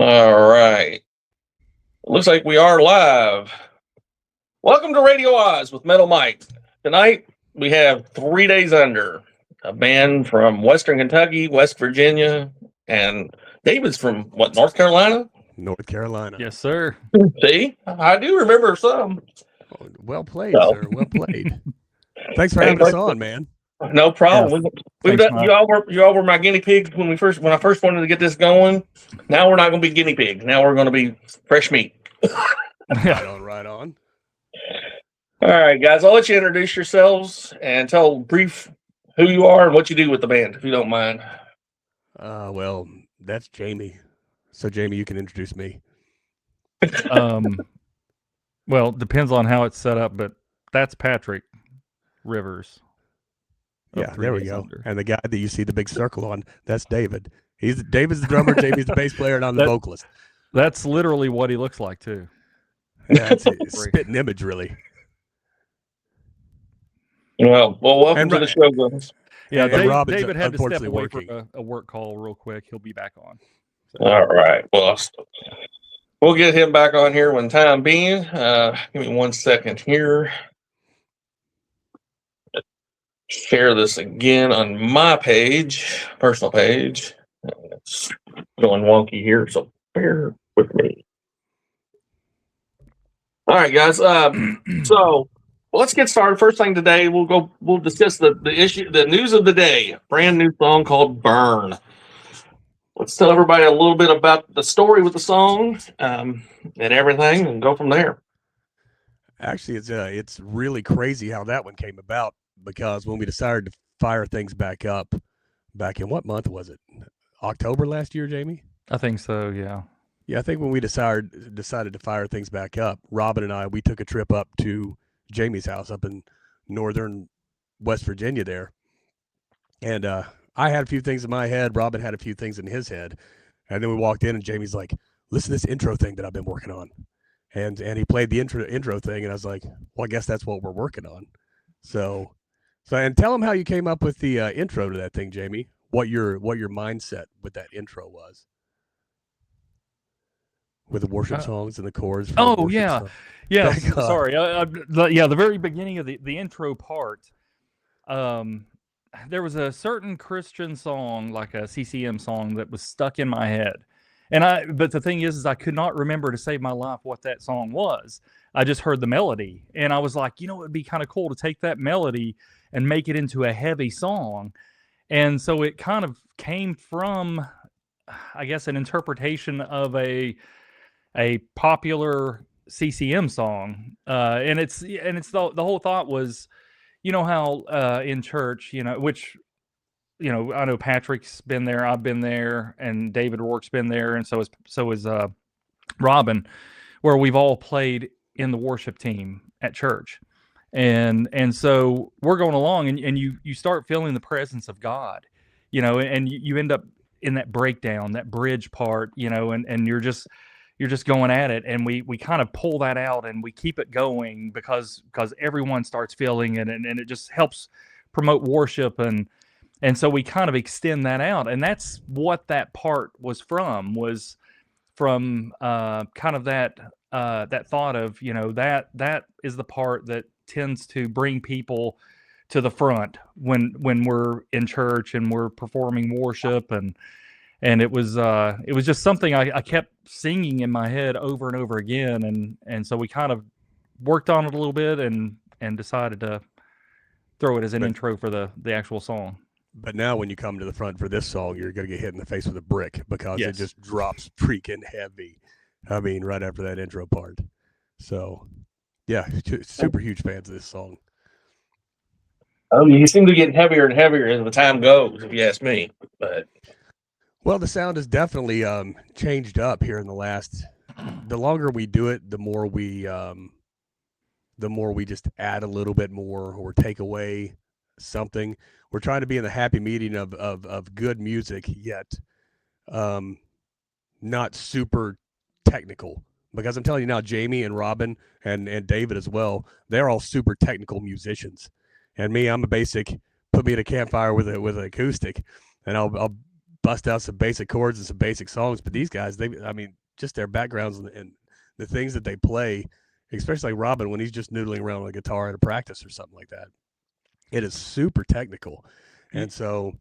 All right. Looks like we are live. Welcome to Radio Oz with Metal Mike. Tonight we have 3 Days Under, a band from Western Kentucky, West Virginia, and David's from what, North Carolina? North Carolina. Yes, sir. See, I do remember some. Oh, well played, sir. Well played. Thanks for having us on, man. No problem. We've Thanks, done, you all were my guinea pigs when I first wanted to get this going. Now we're not going to be guinea pigs. Now we're going to be fresh meat. Right on. All right, guys. I'll let you introduce yourselves and tell brief who you are and what you do with the band, if you don't mind. Well, that's Jamie. So, Jamie, you can introduce me. Well, depends on how it's set up, but that's Patrick Rivers. Yeah, there we go. Under. And the guy that you see the big circle on, that's David. David's the drummer, Jamie's the bass player, and I'm the vocalist. That's literally what he looks like, too. Yeah, it's a spitting image, really. Well, welcome to the show, guys. Yeah, David had to step away for a work call real quick. He'll be back on. So. All right. Well, we'll get him back on here when time being. Give me 1 second here. Share this again on my page, personal page. It's going wonky here, so bear with me. All right, guys. So let's get started. First thing today, we'll discuss the news of the day. Brand new song called "Burn." Let's tell everybody a little bit about the story with the song and everything, and go from there. Actually, it's really crazy how that one came about. Because when we decided to fire things back up, back in what month was it? October last year, Jamie? I think so, yeah. Yeah, I think when we decided to fire things back up, Robin and I, we took a trip up to Jamie's house up in northern West Virginia there. And I had a few things in my head. Robin had a few things in his head. And then we walked in and Jamie's like, listen to this intro thing that I've been working on. And he played the intro thing. And I was like, well, I guess that's what we're working on. So and tell them how you came up with the intro to that thing, Jamie. What your mindset with that intro was, with the worship songs and the chords. Oh yeah, yeah. Sorry, the very beginning of the intro part. There was a certain Christian song, like a CCM song, that was stuck in my head, but the thing is I could not remember to save my life what that song was. I just heard the melody, and I was like, it would be kind of cool to take that melody and make it into a heavy song. And so it kind of came from, I guess, an interpretation of a popular CCM song. And it's the whole thought was, how in church, which, I know Patrick's been there, I've been there, and David Rourke's been there, and so is Robin, where we've all played in the worship team at church. And so we're going along and you start feeling the presence of God, and you end up in that breakdown, that bridge part, and you're just going at it. And we kind of pull that out and we keep it going because everyone starts feeling it and it just helps promote worship. And so we kind of extend that out. And that's what that part was from kind of that thought of, that is the part that tends to bring people to the front when we're in church and we're performing worship, and it was just something I kept singing in my head over and over again, and so we kind of worked on it a little bit and decided to throw it as an intro for the actual song. But now when you come to the front for this song, you're going to get hit in the face with a brick because it just drops freaking heavy. I mean, right after that intro part. So, yeah, super huge fans of this song. Oh, you seem to get heavier and heavier as the time goes, if you ask me. But well, the sound has definitely changed up here in the last. The longer we do it, the more we just add a little bit more or take away something. We're trying to be in the happy medium of good music, yet not super technical. Because I'm telling you now, Jamie and Robin and David as well, they're all super technical musicians. And me, I'm a basic, put me at a campfire with an acoustic, and I'll bust out some basic chords and some basic songs. But these guys, just their backgrounds and the things that they play, especially like Robin when he's just noodling around on a guitar at a practice or something like that. It is super technical, and so.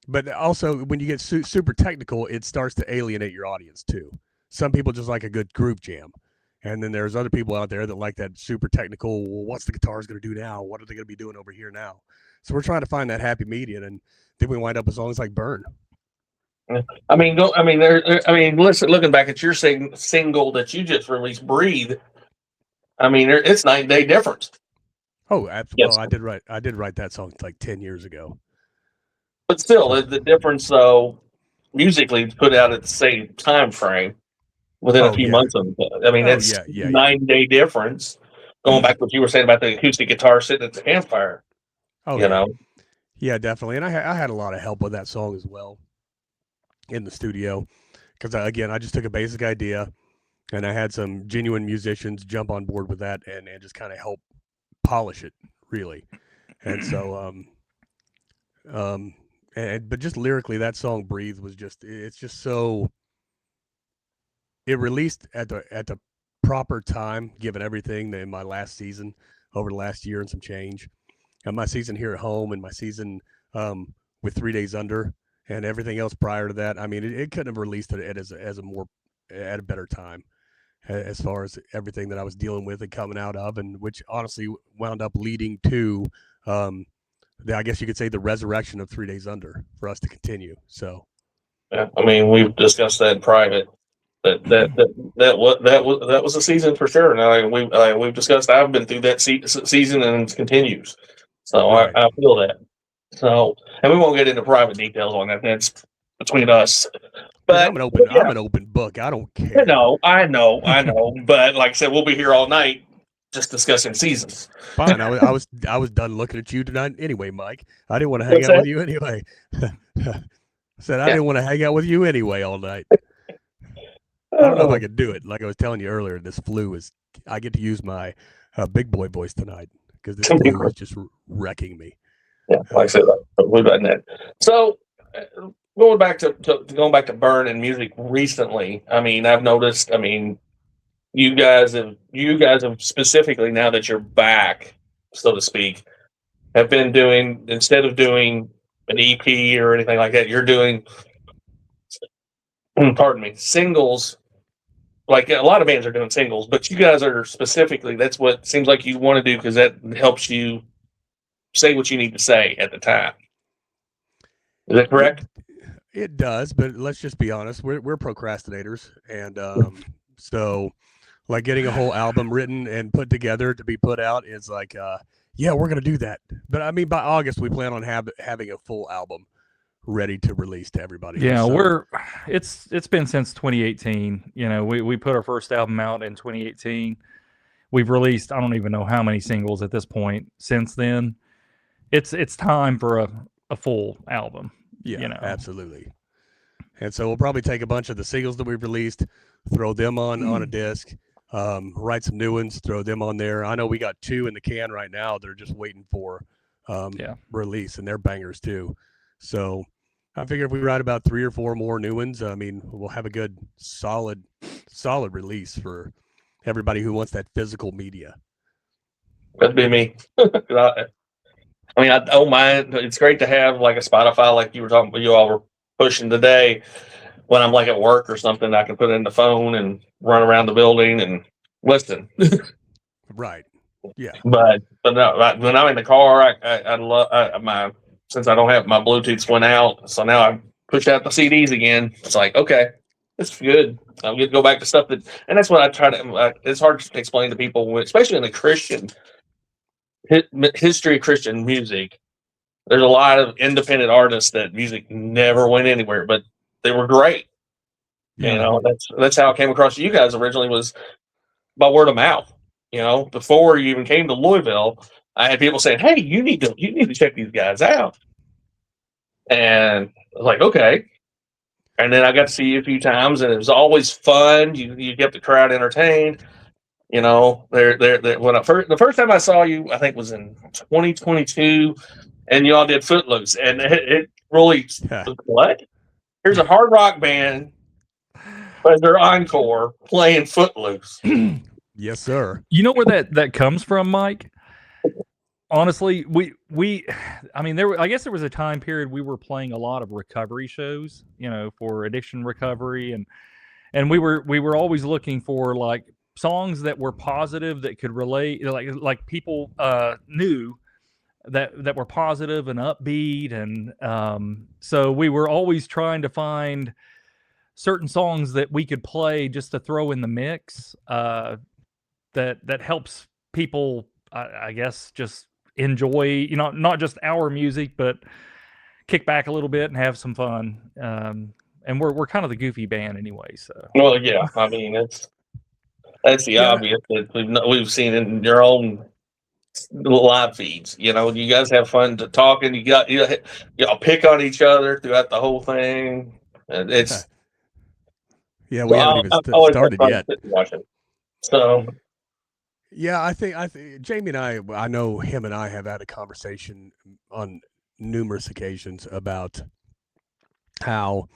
But also, when you get super technical, it starts to alienate your audience too. Some people just like a good groove jam, and then there's other people out there that like that super technical. Well, what's the guitars going to do now? What are they going to be doing over here now? So we're trying to find that happy median, and then we wind up with songs like "Burn." Listen. Looking back at your single that you just released, "Breathe." It's 9-day difference. Oh, absolutely. Yes. Well, I did write that song like 10 years ago. But still, the difference, though, musically, put out at the same time frame within a few months of it. It's 9-day difference. Going back to what you were saying about the acoustic guitar sitting at the campfire. Oh, you know? Yeah, definitely. And I had a lot of help with that song as well in the studio because, I just took a basic idea and I had some genuine musicians jump on board with that and just kind of help polish it, really. And so, but just lyrically, that song "Breathe" was it's just so. It released at the proper time, given everything in my last season over the last year and some change, and my season here at home and my season with 3 Days Under and everything else prior to that. It couldn't have released it at a better time, as far as everything that I was dealing with and coming out of, and which honestly wound up leading to. I guess you could say the resurrection of 3 Days Under for us to continue. So, yeah, we've discussed that in private. That was a season for sure. Now we've discussed. I've been through that season and it continues. So right. I feel that. So, and we won't get into private details on that. That's between us. But I'm an open book. I don't care. I know. But like I said, we'll be here all night. Just discussing seasons. Fine. I was done looking at you tonight anyway, Mike. I didn't want to hang out with you anyway. I didn't want to hang out with you anyway all night. I don't know if I could do it. Like I was telling you earlier, this flu I get to use my big boy voice tonight because this flu is just wrecking me. Yeah, like I said, we've done that. So going back to Burn and music recently, I've noticed, you guys have specifically, now that you're back, so to speak, have been doing, instead of doing an EP or anything like that, you're doing, singles. Like a lot of bands are doing singles, but you guys are specifically, that's what seems like you want to do because that helps you say what you need to say at the time. Is that correct? It does, but let's just be honest. We're procrastinators, and so. Like getting a whole album written and put together to be put out is like, we're going to do that. But by August, we plan on having a full album ready to release to everybody. Yeah, so, it's been since 2018. We put our first album out in 2018. We've released, I don't even know how many singles at this point since then. It's time for a full album. Yeah, absolutely. And so we'll probably take a bunch of the singles that we've released, throw them on a disc. Write some new ones, throw them on there. I know we got 2 in the can right now. They're just waiting for release, and they're bangers too. So I figure if we write about 3 or 4 more new ones, we'll have a good solid release for everybody who wants that physical media. That'd be me. I don't mind. It's great to have like a Spotify, like you all were pushing today. When I'm like at work or something, I can put it in the phone and run around the building and listen. Right. Yeah. But no, when I'm in the car, I love since I don't have my Bluetooth went out, so now I push out the CDs again. It's like, okay, it's good. I'm going to go back to stuff and that's what I try to. It's hard to explain to people, especially in the Christian history of Christian music. There's a lot of independent artists that music never went anywhere, but they were great. Yeah. That's how it came across you guys originally, was by word of mouth. Before you even came to Louisville, I had people saying, "Hey, you need to check these guys out." And I was like, okay. And then I got to see you a few times, and it was always fun. You kept the crowd entertained. When the first time I saw you, I think was in 2022, and y'all did Footloose, and it really what? Here's a hard rock band as their encore playing Footloose. Yes, sir. You know where that comes from, Mike? Honestly, I mean, I guess there was a time period we were playing a lot of recovery shows, for addiction recovery, and we were always looking for like songs that were positive, that could relate, like people knew that were positive and upbeat, and so we were always trying to find certain songs that we could play just to throw in the mix, that helps people, I guess, just enjoy, not just our music, but kick back a little bit and have some fun. And we're kind of the goofy band anyway, so. Well, yeah, I mean that's the obvious that we've seen in your own live feeds. You guys have fun to talking. Y'all pick on each other throughout the whole thing. And it's we haven't even started yet. Watching. So yeah, I think Jamie and I know him and I have had a conversation on numerous occasions about how,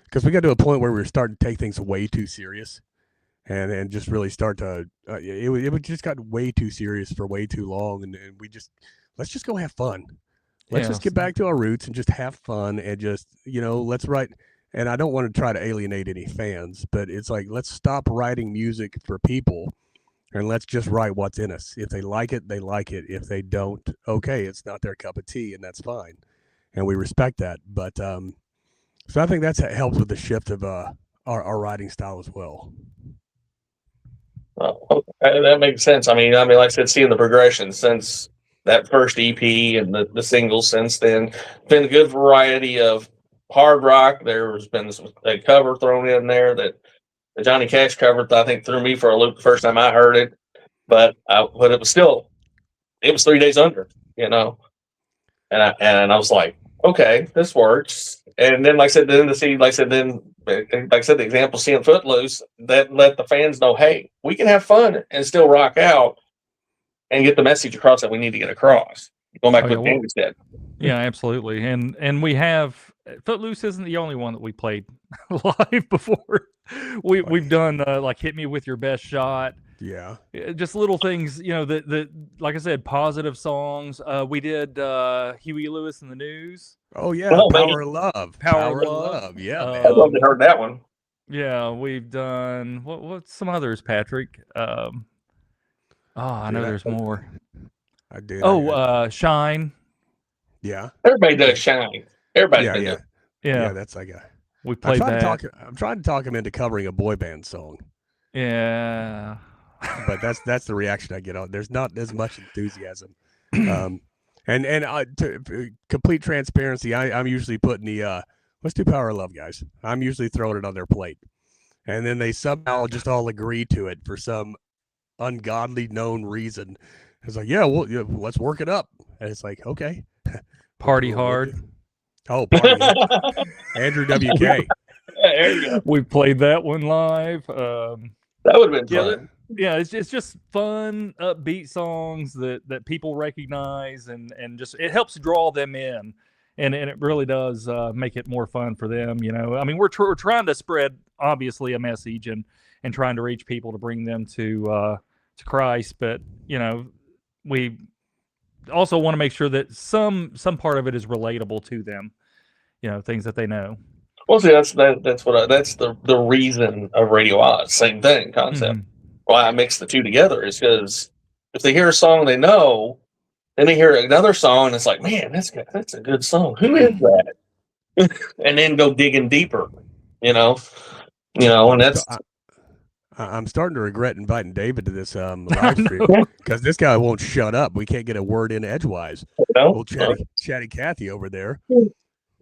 because we got to a point where we were starting to take things way too serious, and just really start to it just got way too serious for way too long, and let's just go have fun. Let's just get back to our roots and just have fun, and just let's write. And I don't want to try to alienate any fans, but it's like, let's stop writing music for people and let's just write what's in us. If they like it, they like it. If they don't, okay, it's not their cup of tea, and that's fine. And we respect that. But so I think that helps with the shift of our writing style as well. Well, that makes sense. I mean, like I said, seeing the progression since that first EP and the singles since then, been a good variety of hard rock. There's been a cover thrown in there that the Johnny Cash cover, I think, threw me for a loop the first time I heard it. But it was 3 days under, and I was like, okay, this works. And then, like I said, the example seeing Footloose, that let the fans know, hey, we can have fun and still rock out and get the message across that we need to get across. Going back to what Jamie said. Yeah, absolutely. And we have Footloose isn't the only one that we played live before. We've done like Hit Me With Your Best Shot. Yeah. Just little things, that like I said, positive songs. We did Huey Lewis and the News. Oh yeah, Power of Love. Power of Love. Yeah, man. I'd love to heard that one. Yeah, we've done what's some others, Patrick? I know there's more. I did. Shine. Yeah. Everybody does Shine. Everybody does. Yeah, that's like we played that. I'm trying to talk him into covering a boy band song. Yeah. But that's the reaction I get on. There's not as much enthusiasm. And to complete transparency, I'm usually putting the let's do Power of Love, guys. I'm usually throwing it on their plate, and then they somehow just all agree to it for some ungodly known reason. It's like, let's work it up, and it's like, okay, Party Hard. Oh, Party Hard. Andrew WK. There you go. We played that one live. That would have been fun. Yeah, it's just fun, upbeat songs that people recognize, and just it helps draw them in, and it really does make it more fun for them. I mean, we're trying to spread obviously a message and trying to reach people to bring them to Christ, but we also want to make sure that some part of it is relatable to them, things that they know. Well, see, that's the reason of Radio Oz. Same thing, concept. Mm-hmm. Why I mix the two together is because if they hear a song they know, then they hear another song and it's like, man, that's a good song. Who is that? And then go digging deeper, and that's. I'm starting to regret inviting David to this live stream because this guy won't shut up. We can't get a word in edgewise. Little chatty Cathy over there,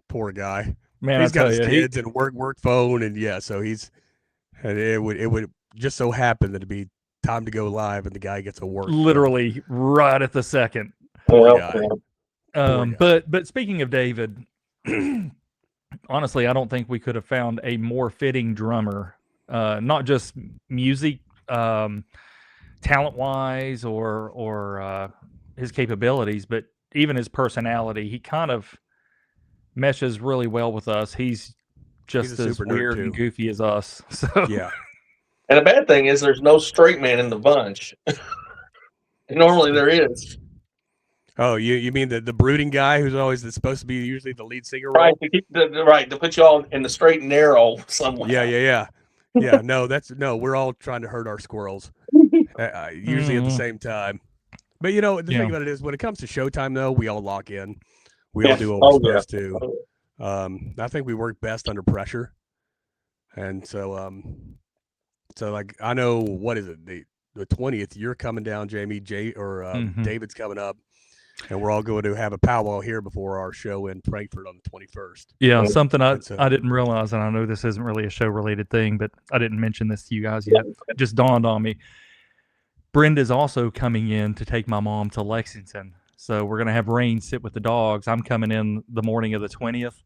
poor guy. Man, he's got his kids and work phone, and it would just so happen that it'd be time to go live, and the guy gets a work literally right at the second. Poor guy. But speaking of David, honestly, I don't think we could have found a more fitting drummer. Not just music, talent-wise, or his capabilities, but even his personality. He kind of meshes really well with us. He's just a as super nerd, weird and too. goofy as us. So Yeah. And the bad thing is there's no straight man in the bunch. Normally there is. Oh, you mean the brooding guy who's always supposed to be usually the lead singer role? Right, to keep right, to put you all in the straight and narrow somewhere. Yeah. No, we're all trying to hurt our squirrels, usually at the same time. But the thing about it is, when it comes to showtime, though, we all lock in. We all do what we're supposed to. I think we work best under pressure, and so like I know, what is it, the 20th? You're coming down, Jamie. David's coming up. And we're all going to have a powwow here before our show in Frankfurt on the 21st. yeah, something I so- didn't realize, and I know this isn't really a show related thing, but I didn't mention this to you guys yet. It just dawned on me. Brenda's also coming in to take my mom to Lexington. So we're gonna have Rain sit with the dogs. I'm coming in the morning of the 20th.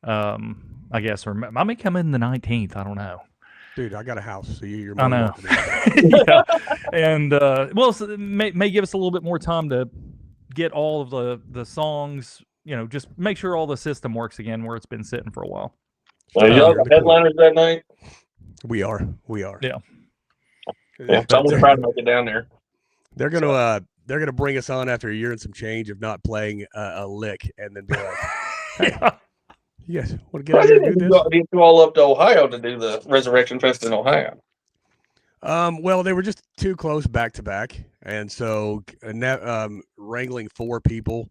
I guess, or I may come in the 19th. I don't know. Dude, I got a house, so you're I more know. welcome. Yeah. And so it may give us a little bit more time to get all of the songs, just make sure all the system works again where it's been sitting for a while. Well, y'all the headliners that night? We are. Yeah. Someone's trying to make it down there. They're gonna bring us on after a year and some change of not playing a lick, and then be like, "Hey, you guys want to get out here and do this?" Get you all up to Ohio to do the Resurrection Fest in Ohio. Well, they were just too close back to back, and so wrangling 4 people,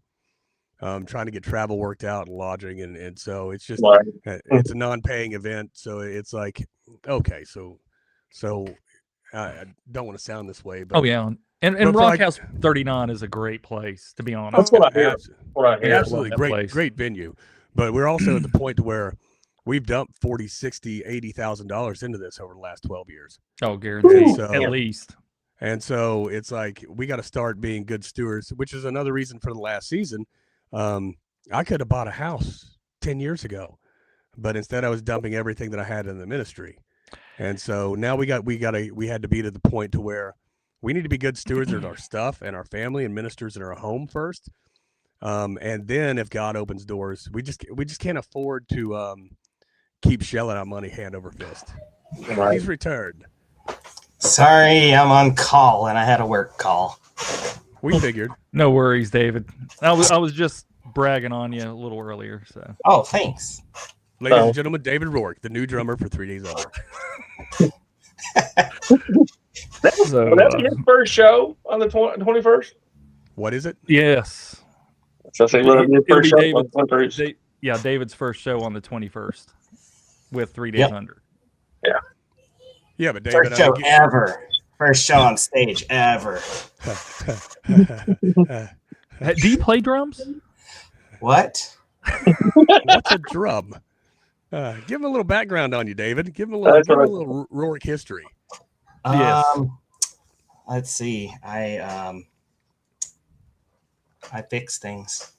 trying to get travel worked out and lodging, and so it's just it's a non-paying event, so it's like, okay, so I don't want to sound this way, but and Rock House 39 is a great place, to be honest. That's what I hear. Absolutely great venue, but we're also at the point where we've dumped $40, $60, $80,000 into this over the last 12 years. Oh, guaranteed, at least. And so it's like we got to start being good stewards, which is another reason for the last season. I could have bought a house 10 years ago, but instead I was dumping everything that I had in the ministry. And so now we had to be to the point to where we need to be good stewards of our stuff and our family and ministers in our home first. And then if God opens doors, we just can't afford to keep shelling out money hand over fist. Right. He's returned. Sorry, I'm on call and I had a work call. We figured. No worries, David. I was just bragging on you a little earlier. So. Oh, thanks. Ladies and gentlemen, David Rourke, the new drummer for 3 Days Under. That's his first show on the 21st? What is it? Yes. So first show on the 21st. David's first show on the 21st with 3 Days Under. Yeah. Yeah, but David, first show ever. First show on stage ever. Do you play drums? What? What's a drum? Give him a little background on you, David. Give him a little Rourke history. Yes. Let's see. I fix things.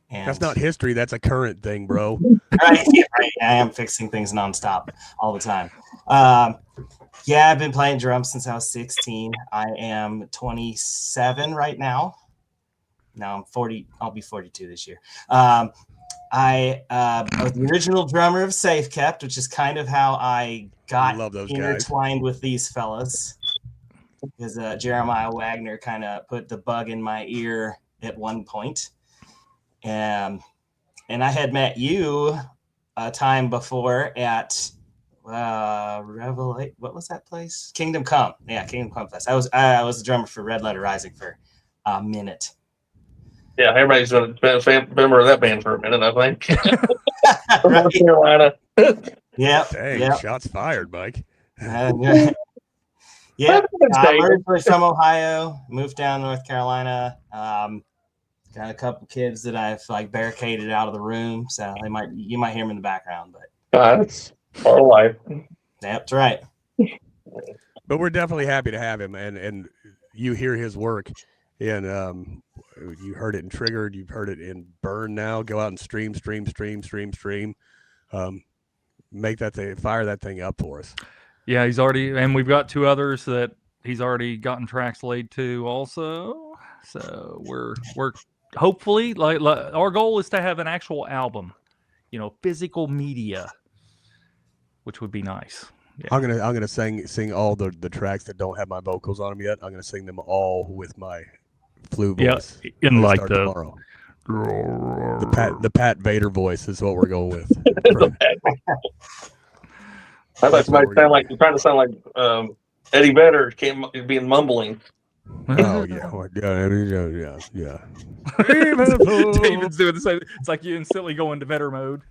And that's not history. That's a current thing, bro. right. I am fixing things nonstop all the time. I've been playing drums since I was 16. I am 27 right now. Now I'm 40. I'll be 42 this year. I was the original drummer of Safe Kept, which is kind of how I got intertwined with these fellas. Because Jeremiah Wagner kind of put the bug in my ear at one point. And I had met you a time before at Revelate. What was that place? Kingdom Come. Yeah, Kingdom Come Fest. I was the drummer for Red Letter Rising for a minute. Yeah, everybody's been a member of that band for a minute, I think. North Carolina. Yeah. Dang, shots fired, Mike. I originally from Ohio, moved down to North Carolina. Got a couple kids that I've barricaded out of the room, so you might hear them in the background, but that's part of life. That's right. But we're definitely happy to have him, and you hear his work, and you heard it in Triggered, you've heard it in Burn. Now go out and stream. Make that thing, fire that thing up for us. Yeah, he's already, and we've got 2 others that he's already gotten tracks laid to also. So we're hopefully like our goal is to have an actual album, physical media which would be nice. Yeah. I'm gonna sing all the tracks that don't have my vocals on them yet. I'm gonna sing them all with my flute voice. In They like start the tomorrow. The Pat Vader voice is what we're going with. I thought That's what somebody we're sound gonna like trying to sound like Eddie Vedder being mumbling. Oh yeah. David's doing the same. It's like you instantly go into Vedder mode.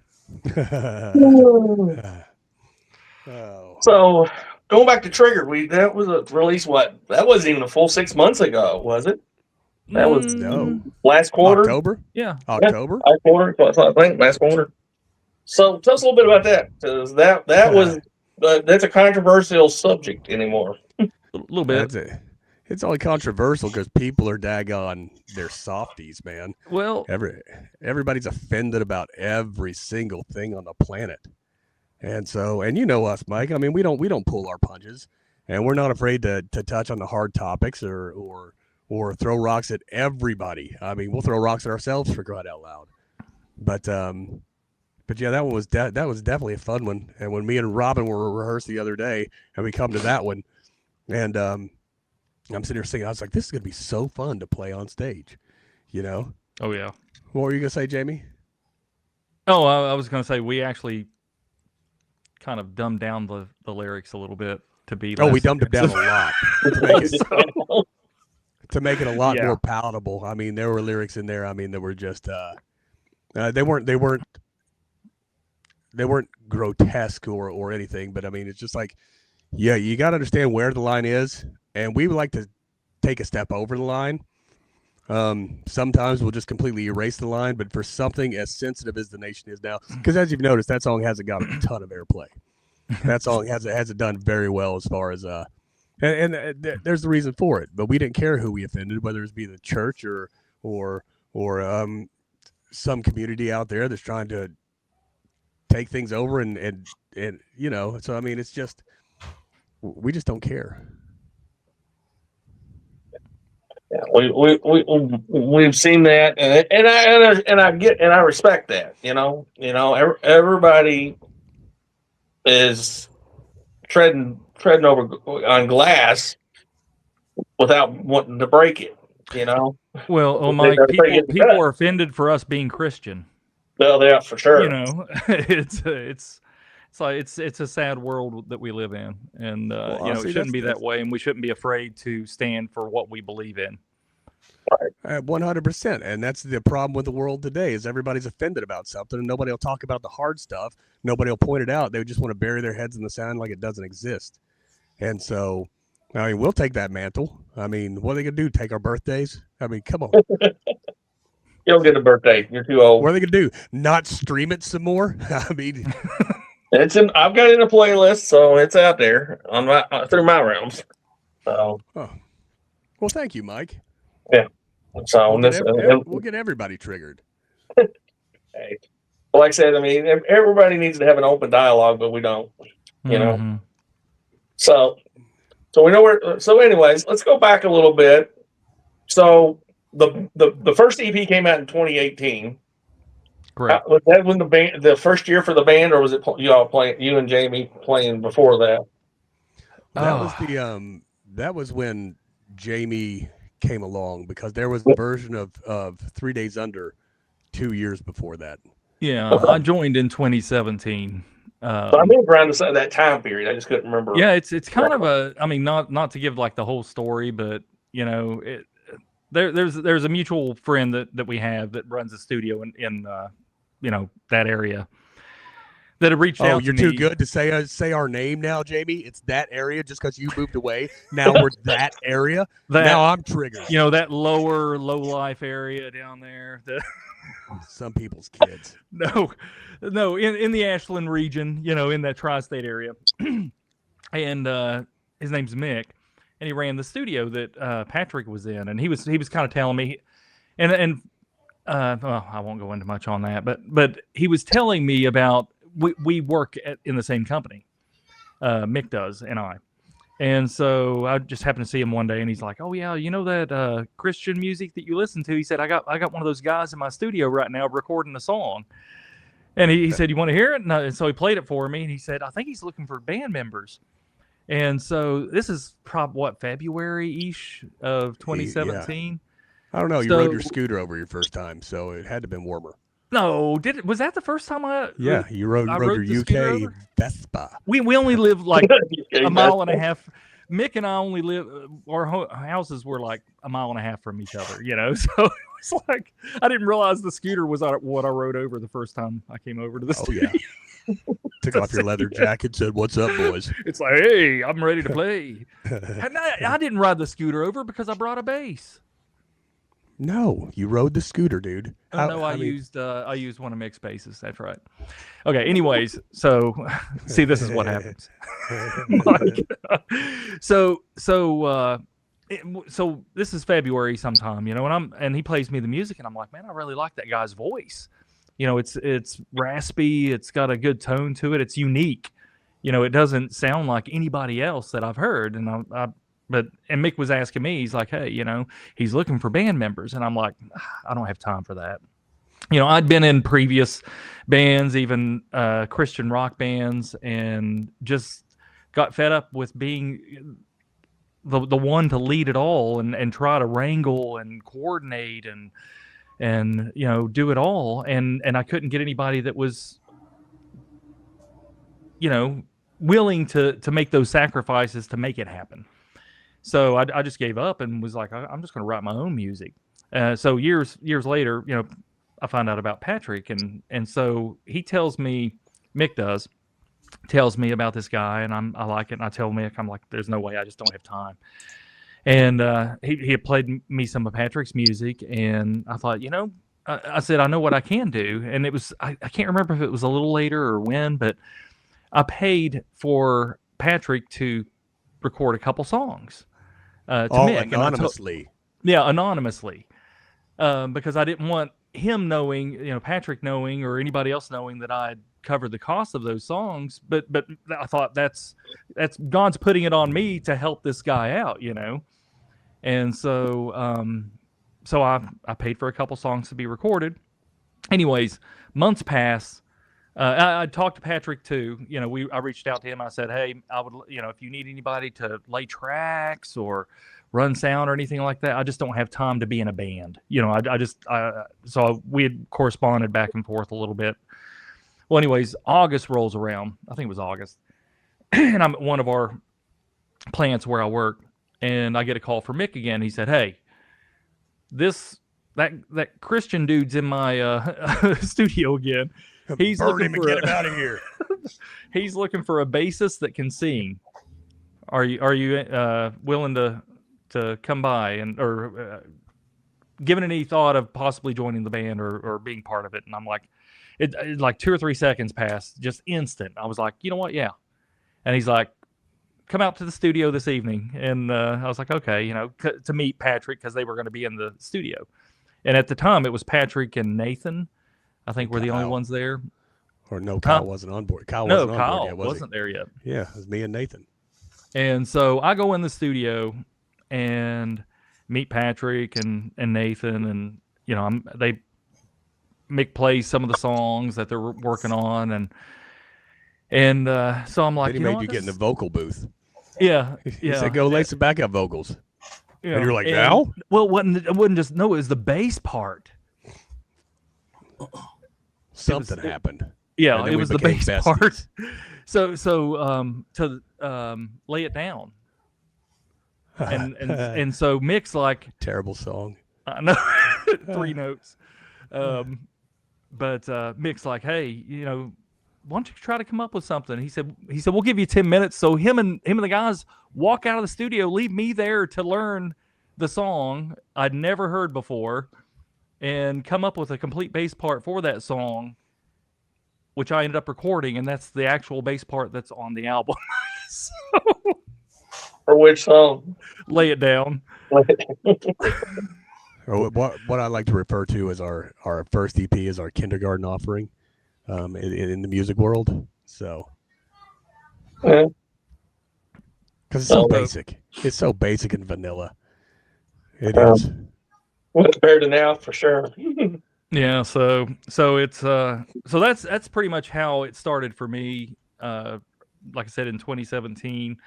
Oh. So going back to Trigger, that was a release. That wasn't even a full 6 months ago, was it? That was No. last quarter. October. Yeah. October. Last quarter. I think last quarter. So tell us a little bit about that, because that was that's a controversial subject anymore. A little bit. It's only controversial because people are daggone they're softies, man. Well, everybody's offended about every single thing on the planet. And you know us, Mike. I mean, we don't pull our punches, and we're not afraid to touch on the hard topics or throw rocks at everybody. I mean, we'll throw rocks at ourselves for crying out loud. But yeah, that one was that was definitely a fun one. And when me and Robin were rehearsed the other day, and we come to that one, and I'm sitting here singing, I was like, this is gonna be so fun to play on stage, you know? oh yeah. What were you gonna say, Jamie? Oh, I was going to say we actually kind of dumbed down the lyrics a little bit to be. Oh, we less dumbed it down a lot to make it a lot Yeah. more palatable. I mean, there were lyrics in there. I mean, that were just they weren't grotesque or anything. But I mean, it's just like, yeah, you got to understand where the line is, and we would like to take a step over the line. Sometimes we'll just completely erase the line, but for something as sensitive as the nation is now, because as you've noticed, that song hasn't got a ton of airplay. That song hasn't done very well as far as there's the reason for it. But we didn't care who we offended, whether it be the church or some community out there that's trying to take things over and you know. So I mean, it's just we just don't care. Yeah, we've seen that, and I respect that. Everybody is treading over on glass without wanting to break it. Well, Mike, people are offended for us being Christian. Well, yeah, for sure. It's a sad world that we live in, and it shouldn't be that way, and we shouldn't be afraid to stand for what we believe in. 100%, and that's the problem with the world today is everybody's offended about something, and nobody will talk about the hard stuff. Nobody will point it out. They just want to bury their heads in the sand like it doesn't exist. And so, I mean, we'll take that mantle. I mean, what are they gonna do? Take our birthdays? I mean, come on. You don't get a birthday. You're too old. What are they gonna do? Not stream it some more? I mean, I've got it in a playlist, so it's out there on through my realms. So, well, thank you, Mike. Yeah. So we'll get everybody triggered. Hey, like I said, I mean, everybody needs to have an open dialogue, but we don't. Mm-hmm. So we know where. So, anyways, let's go back a little bit. So the first EP came out in 2018. Correct. Was that when the first year for the band, or was it you and Jamie playing before that? That was when Jamie came along, because there was a version of 3 Days Under 2 years before that. Yeah, I joined in 2017. So I moved around to that time period. I just couldn't remember. Yeah, it's kind of I mean, not to give like the whole story, but there's a mutual friend that we have that runs a studio in that area that have reached out to me. Oh, you're too good to say our name now, Jamie. It's that area just because you moved away. Now we're that area. Now I'm triggered. That low life area down there. Some people's kids. No, in the Ashland region, in that tri-state area. And his name's Mick, and he ran the studio that Patrick was in, and he was kind of telling me, and well, I won't go into much on that, but he was telling me about we work in the same company, Mick does and I, and so I just happened to see him one day, and he's like, "Oh yeah, that Christian music that you listen to?" He said, "I got one of those guys in my studio right now recording a song." And he said, "You want to hear it?" And so he played it for me, and he said, "I think he's looking for band members." And so this is probably February-ish of 2017. I don't know. You So- rode your scooter over your first time, so it had to have been warmer. No, was that the first time Yeah, you rode I your rode the scooter UK over? Vespa. We only lived like Okay, a mile and a half. Mick and I only live. Our houses were like a mile and a half from each other, you know. So it was like I didn't realize the scooter was what I rode over the first time I came over to the Oh studio. yeah. Took off your leather jacket, said, "What's up, boys?" It's like, hey, I'm ready to play. And I didn't ride the scooter over because I brought a bass. No, you rode the scooter, dude. Oh, no, I used one of Mick's basses. That's right. Okay. Anyways, so see, this is what happens. Like, so this is February sometime, you know, and he plays me the music, and I'm like, man, I really like that guy's voice. You know, it's raspy. It's got a good tone to it. It's unique. You know, it doesn't sound like anybody else that I've heard. And and Mick was asking me, he's like, hey, you know, he's looking for band members. And I'm like, I don't have time for that. You know, I'd been in previous bands, even Christian rock bands, and just got fed up with being the one to lead it all and try to wrangle and coordinate and you know, do it all. And I couldn't get anybody that was, you know, willing to make those sacrifices to make it happen. So I just gave up and was like, I'm just going to write my own music. So years later, you know, I found out about Patrick, and so he tells me, Mick tells me about this guy, and I like it, and I tell Mick, I'm like, there's no way, I just don't have time. And he had played me some of Patrick's music, and I thought, you know, I said, I know what I can do, and it was I can't remember if it was a little later or when, but I paid for Patrick to record a couple songs. To Mick, anonymously. Anonymously, because I didn't want him knowing, you know, Patrick knowing, or anybody else knowing that I had covered the cost of those songs. But I thought that's God's putting it on me to help this guy out, you know. And so I paid for a couple songs to be recorded. Anyways, months pass. I talked to Patrick too. You know, I reached out to him. I said, hey, I would, you know, if you need anybody to lay tracks or run sound or anything like that, I just don't have time to be in a band. You know, so we had corresponded back and forth a little bit. Well, anyways, August rolls around. I think it was August. And I'm at one of our plants where I work, and I get a call from Mick again. He said, hey, that Christian dude's in my studio again. He's Burn looking him and for get him out of here. He's looking for a bassist that can sing. Are you willing to come by or given any thought of possibly joining the band or being part of it? And I'm like, it like 2 or 3 seconds passed, just instant. I was like, you know what? Yeah. And he's like, come out to the studio this evening. And I was like, okay, you know, to meet Patrick, because they were going to be in the studio. And at the time, it was Patrick and Nathan, I think, were the only ones there. Or no, Kyle wasn't on board. Kyle wasn't on board yet, wasn't there yet. Yeah, it was me and Nathan. And so I go in the studio and meet Patrick and Nathan, and you know, Mick plays some of the songs that they're working on, and so I'm like, then he made you get in the vocal booth. Yeah, He said, "Go lay some backup vocals," yeah. and you're like, "Now?" Well, it wasn't just it was the bass part. Something happened. Yeah, it was the bass besties. part. So to lay it down, and so Mick's like, terrible song. I know, 3 notes. But Mick's like, hey, you know, why don't you try to come up with something? He said, we'll give you 10 minutes. So him and the guys walk out of the studio, leave me there to learn the song I'd never heard before, and come up with a complete bass part for that song, which I ended up recording, and that's the actual bass part that's on the album. So, For which song? Lay It Down. Or what I like to refer to as our first EP is our kindergarten offering in the music world. So, Yeah. because it's so basic. It's so basic and vanilla. It is. Well, compared to now, for sure. Yeah, so it's so that's pretty much how it started for me. Like I said, in 2017,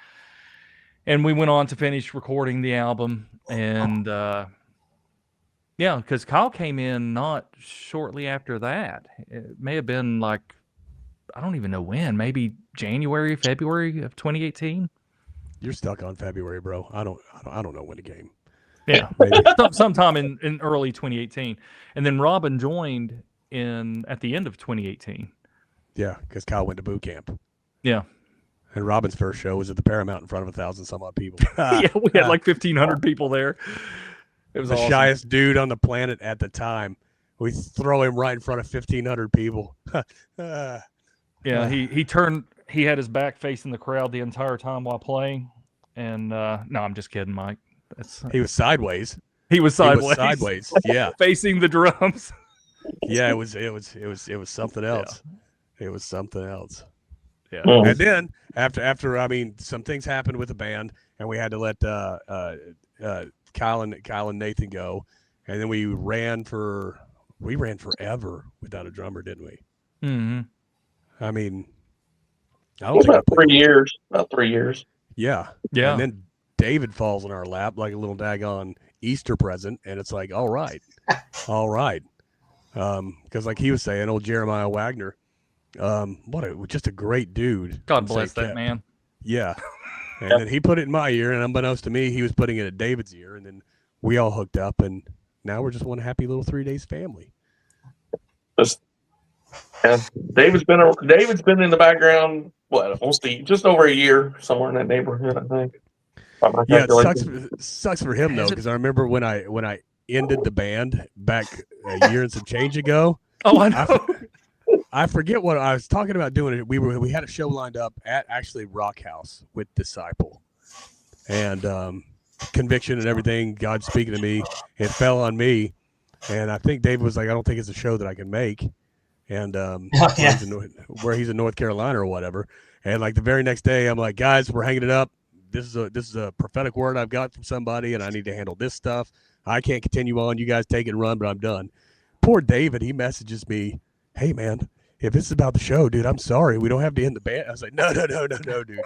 and we went on to finish recording the album, and yeah, because Kyle came in not shortly after that. It may have been like, I don't even know when, maybe January, February of 2018. You're stuck on February, bro. I don't know when the game. Yeah, Maybe. sometime in early 2018, and then Robin joined at the end of 2018. Yeah, because Kyle went to boot camp. Yeah. And Robin's first show was at the Paramount in front of 1,000 some odd people. Yeah, we had like 1,500 people there. It was the awesome. shyest dude on the planet at the time. We throw him right in front of 1,500 people. Yeah, he had his back facing the crowd the entire time while playing. And no, I'm just kidding, Mike. He was sideways. He was sideways. He was sideways. Yeah. Facing the drums. Yeah, it was something else. Yeah. It was something else. Yeah. And then after I mean, some things happened with the band, and we had to let Kyle and Nathan go, and then we ran forever without a drummer, didn't we? Mm-hmm. I mean, I don't think about 3 years. About 3 years. Yeah. Yeah. And then David falls in our lap like a little daggone Easter present, and it's like, all right. Because like he was saying, old Jeremiah Wagner, just a great dude. God bless that man. Yeah. And then he put it in my ear, and unbeknownst to me, he was putting it in David's ear, and then we all hooked up, and now we're just one happy little 3 days family. Yeah, David's been in the background. What, just over a year, somewhere in that neighborhood, I think. Yeah, it sucks for him though, because I remember when I ended the band back a year and some change ago. Oh, I know. I forget what I was talking about doing. We had a show lined up at actually Rock House with Disciple, and Conviction and everything. God speaking to me, it fell on me, and I think David was like, "I don't think it's a show that I can make." And where he's in North Carolina or whatever. And like the very next day, I'm like, guys, we're hanging it up. This is a prophetic word I've got from somebody, and I need to handle this stuff. I can't continue on. You guys take it and run, but I'm done. Poor David, he messages me, "Hey man, if this is about the show, dude, I'm sorry. We don't have to end the band." I was like, no, dude.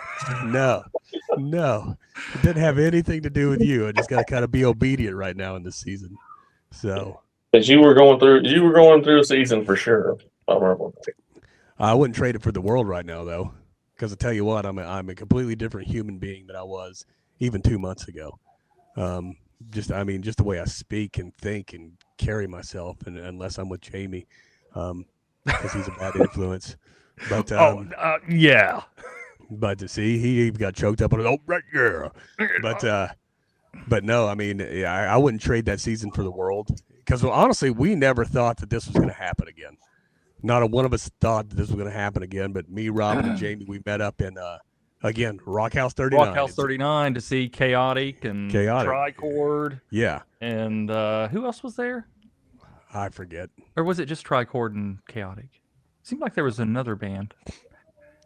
No. It didn't have anything to do with you. I just got to kind of be obedient right now in this season. So. Because you were going through a season for sure. I wouldn't trade it for the world right now, though, because I tell you what, I'm a completely different human being than I was even 2 months ago. Just the way I speak and think and carry myself, and unless I'm with Jamie, because he's a bad influence. But yeah. But to see, he even got choked up on it. Oh, right, yeah. But no, I mean, I wouldn't trade that season for the world. Because honestly, we never thought that this was going to happen again. Not a one of us thought that this was going to happen again. But me, Robin, and Jamie, we met up in again Rock House 39. Rock House 39 to see Chaotic and Tricord. Yeah. And who else was there? I forget. Or was it just Tricord and Chaotic? Seemed like there was another band.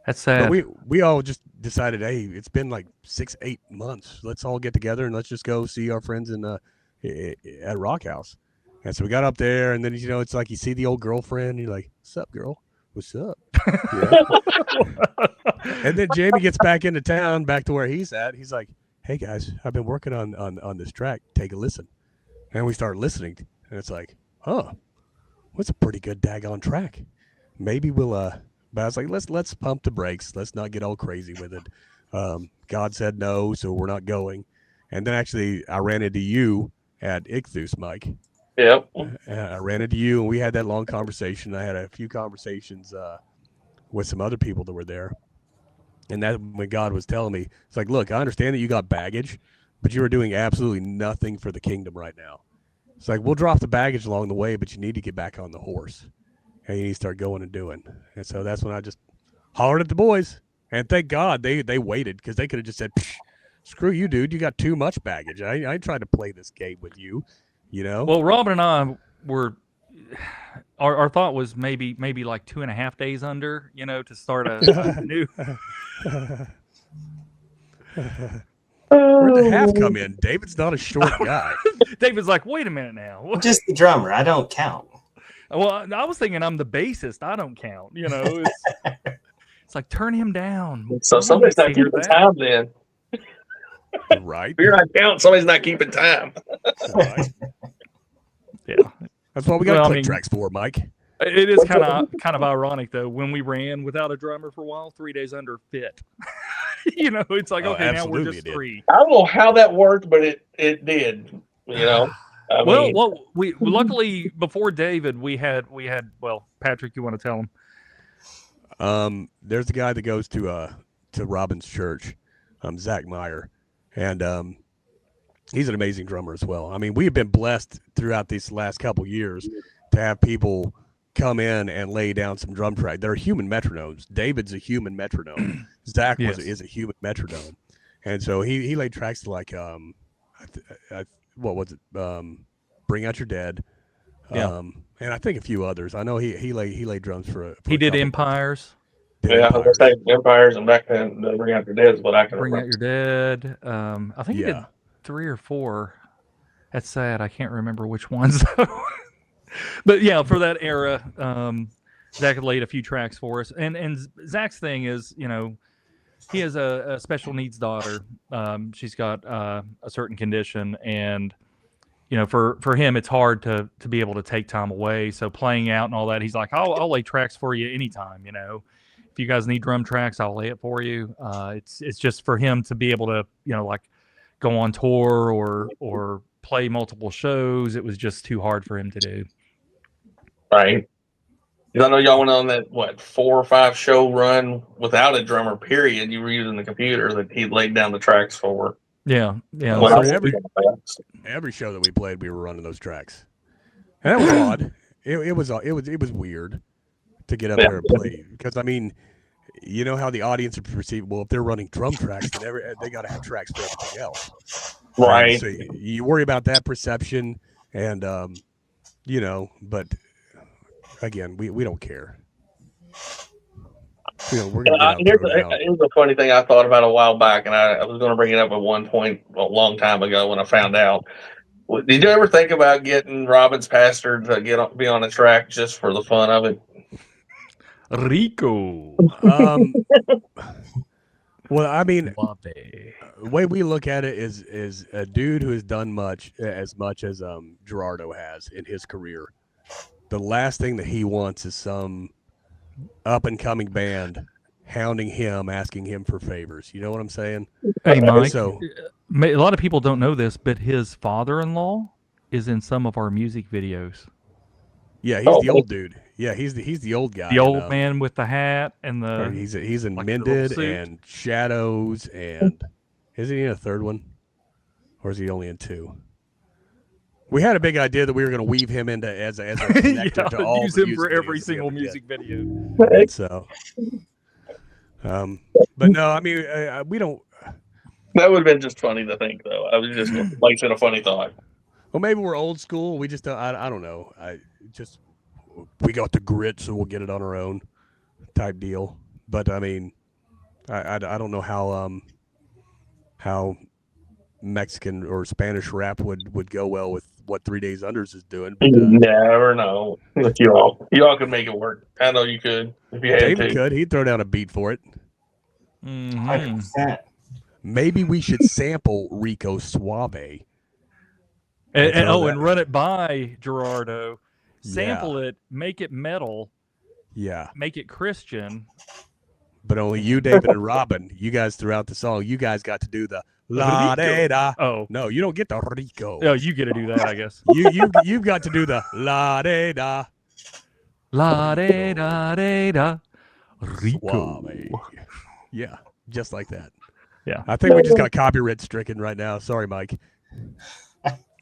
That's sad. But we all just decided, hey, it's been like 6-8 months. Let's all get together and let's just go see our friends at Rock House. And so we got up there, and then, it's like you see the old girlfriend, and you're like, "What's up, girl? What's up?" And then Jamie gets back into town, back to where he's at. He's like, "Hey, guys, I've been working on this track. Take a listen." And we start listening, and it's like, "Huh, what's a pretty good daggone track? Maybe we'll But I was like, let's pump the brakes. Let's not get all crazy with it. God said no, so we're not going. And then actually, I ran into you at Ichthus, Mike. Yep. I ran into you, and we had that long conversation. I had a few conversations with some other people that were there. And that when God was telling me, it's like, look, I understand that you got baggage, but you are doing absolutely nothing for the kingdom right now. It's like, we'll drop the baggage along the way, but you need to get back on the horse. And you need to start going and doing. And so that's when I just hollered at the boys. And thank God they waited, because they could have just said, screw you, dude. You got too much baggage. I ain't trying to play this game with you. Well, Robin and I were, our thought was maybe like 2.5 days under, to start a new. Where'd the half come in? David's not a short guy. David's like, wait a minute now. I'm just the drummer. I don't count. Well, I was thinking I'm the bassist. I don't count. You know, it's like turn him down. So No one somebody's needs to not hear keeping that. time then. Right. If you're not counting, somebody's not keeping time. Right. Yeah. That's what we got Well, I click mean- tracks for, Mike. It is kind of ironic though. When we ran without a drummer for a while, 3 days under fit. You know, it's like Oh, okay, now we're absolutely just it did. 3. I don't know how that worked, but it did. You know. I mean, Well, we luckily before David, we had well, Patrick, you want to tell him? There's a guy that goes to Robin's church, Zach Meyer, and he's an amazing drummer as well. I mean, we have been blessed throughout these last couple years to have people come in and lay down some drum track. They're human metronomes. David's a human metronome. Zach is a human metronome, and so he laid tracks to like what was it? Bring Out Your Dead. And I think a few others. I know he laid drums for He a did couple. Empires. yeah, I was gonna say Empires and back then the Bring Out Your Dead is what I can Bring Out remember. Your Dead. I think he did 3 or 4. That's sad. I can't remember which ones. But yeah, for that era, Zach had laid a few tracks for us. And Zach's thing is, you know, he has a special needs daughter. She's got a certain condition, and you know, for him, it's hard to be able to take time away. So playing out and all that, he's like, I'll lay tracks for you anytime. You know, if you guys need drum tracks, I'll lay it for you. It's just for him to be able to, you know, like go on tour or play multiple shows. It was just too hard for him to do. Right. 'Cause I know y'all went on that 4 or 5 show run without a drummer. Period. You were using the computer that he laid down the tracks for. Yeah. Well, When I so was every show that we played, we were running those tracks, and that was odd. It was weird to get up there and play, because I mean, you know how the audience would perceive. Well, if they're running drum tracks, then they got to have tracks for everything else. Right. So you worry about that perception, and you know, but again, we don't care. You know, we're gonna here's a funny thing I thought about a while back, and I was going to bring it up at one point a long time ago when I found out. Did you ever think about getting Robin's pastor to be on a track just for the fun of it? Rico. Well, I mean, the way we look at it is a dude who has done as much as Gerardo has in his career. The last thing that he wants is some up and coming band hounding him, asking him for favors. You know what I'm saying? Hey, Mike. So a lot of people don't know this, but his father-in-law is in some of our music videos. yeah, he's the old dude. Yeah, he's the old guy. The old man with the hat and the. He's in like Mended the suit. and Shadows, and isn't he in a third one, or is he only in 2? We had a big idea that we were going to weave him into as a connector to all use the him for music every videos that we single ever did. music video. And so, but no, I mean, we don't. That would have been just funny to think, though. I was just like said a funny thought. Well, maybe we're old school. We just don't. I don't know. We got the grit, so we'll get it on our own, type deal. But I mean, I don't know how Mexican or Spanish rap would go well with what 3 Days Unders is doing. But, You never know. Y'all could make it work. I know you could if you had David to. could. He'd throw down a beat for it. 100%. Maybe we should sample Rico Suave. And run it by Gerardo. Sample it, make it metal, Yeah. make it Christian. But only you, David, and Robin, you guys throughout the song, you guys got to do the la da da. Oh, No, you don't get the Rico. oh, you get to do that, I guess. You've got to do the la da da. La da da da da. Rico. Suave. Yeah, just like that. Yeah. I think we just got copyright stricken right now. Sorry, Mike.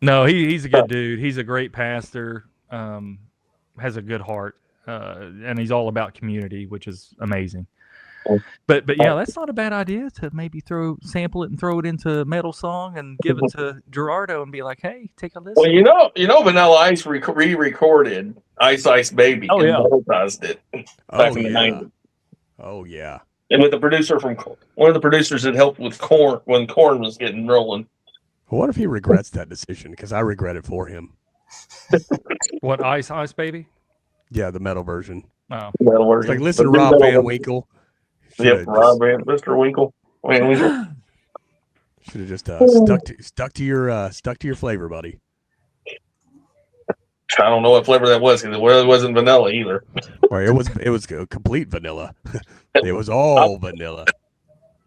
No, he's a good dude. He's a great pastor. Has a good heart, and he's all about community, which is amazing. But yeah, that's not a bad idea to maybe sample it and throw it into a metal song and give it to Gerardo and be like, hey, take a listen. Well, you know, Vanilla Ice re-recorded Ice Ice Baby Oh, and yeah. monetized it back in the 90s. Oh yeah. And with the producer one of the producers that helped with Korn when Korn was getting rolling. What if he regrets that decision? Because I regret it for him. What, Ice Baby? Yeah, the metal version. Oh, Metal It's version. like listen to The new Rob metal Van version. Winkle. Yep, Rob Van, Mr. Winkle. Van Winkle. Should have just stuck to your flavor, buddy. I don't know what flavor that was because it wasn't vanilla either. Or it was complete vanilla. It was all vanilla.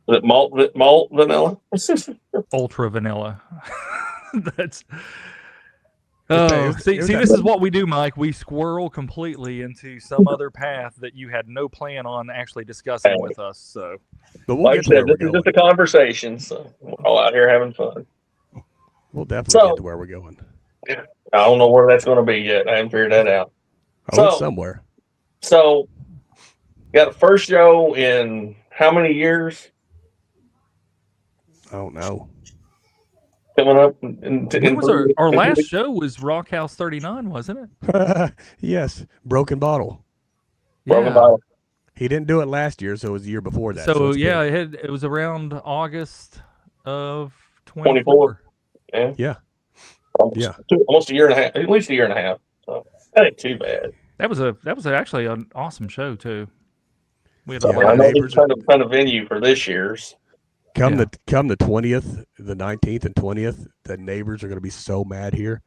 Was it malt vanilla? ultra vanilla. That's. It Oh, was see, that- this is what we do, Mike. We squirrel completely into some other path that you had no plan on actually discussing with us. So, But we'll Like I get to where said, we're this is going. just a conversation, so we're all out here having fun. We'll definitely So- get to where we're going. I don't know where that's going to be yet. I haven't figured that out. Oh, it's So- somewhere. So, got a first show in how many years I don't know. coming up? when was our last show? Was Rock House 39, wasn't it? Yes, broken bottle. He didn't do it last year, so it was the year before that. So it's yeah, been- it was around August of 24. 24. Yeah. Almost a year and a half, at least a year and a half. So that ain't too bad. That was actually an awesome show too. We had a Yeah, lot I of know neighbors this kind of venue for this year's. Come Yeah. the 20th, the 19th and 20th, the neighbors are going to be so mad here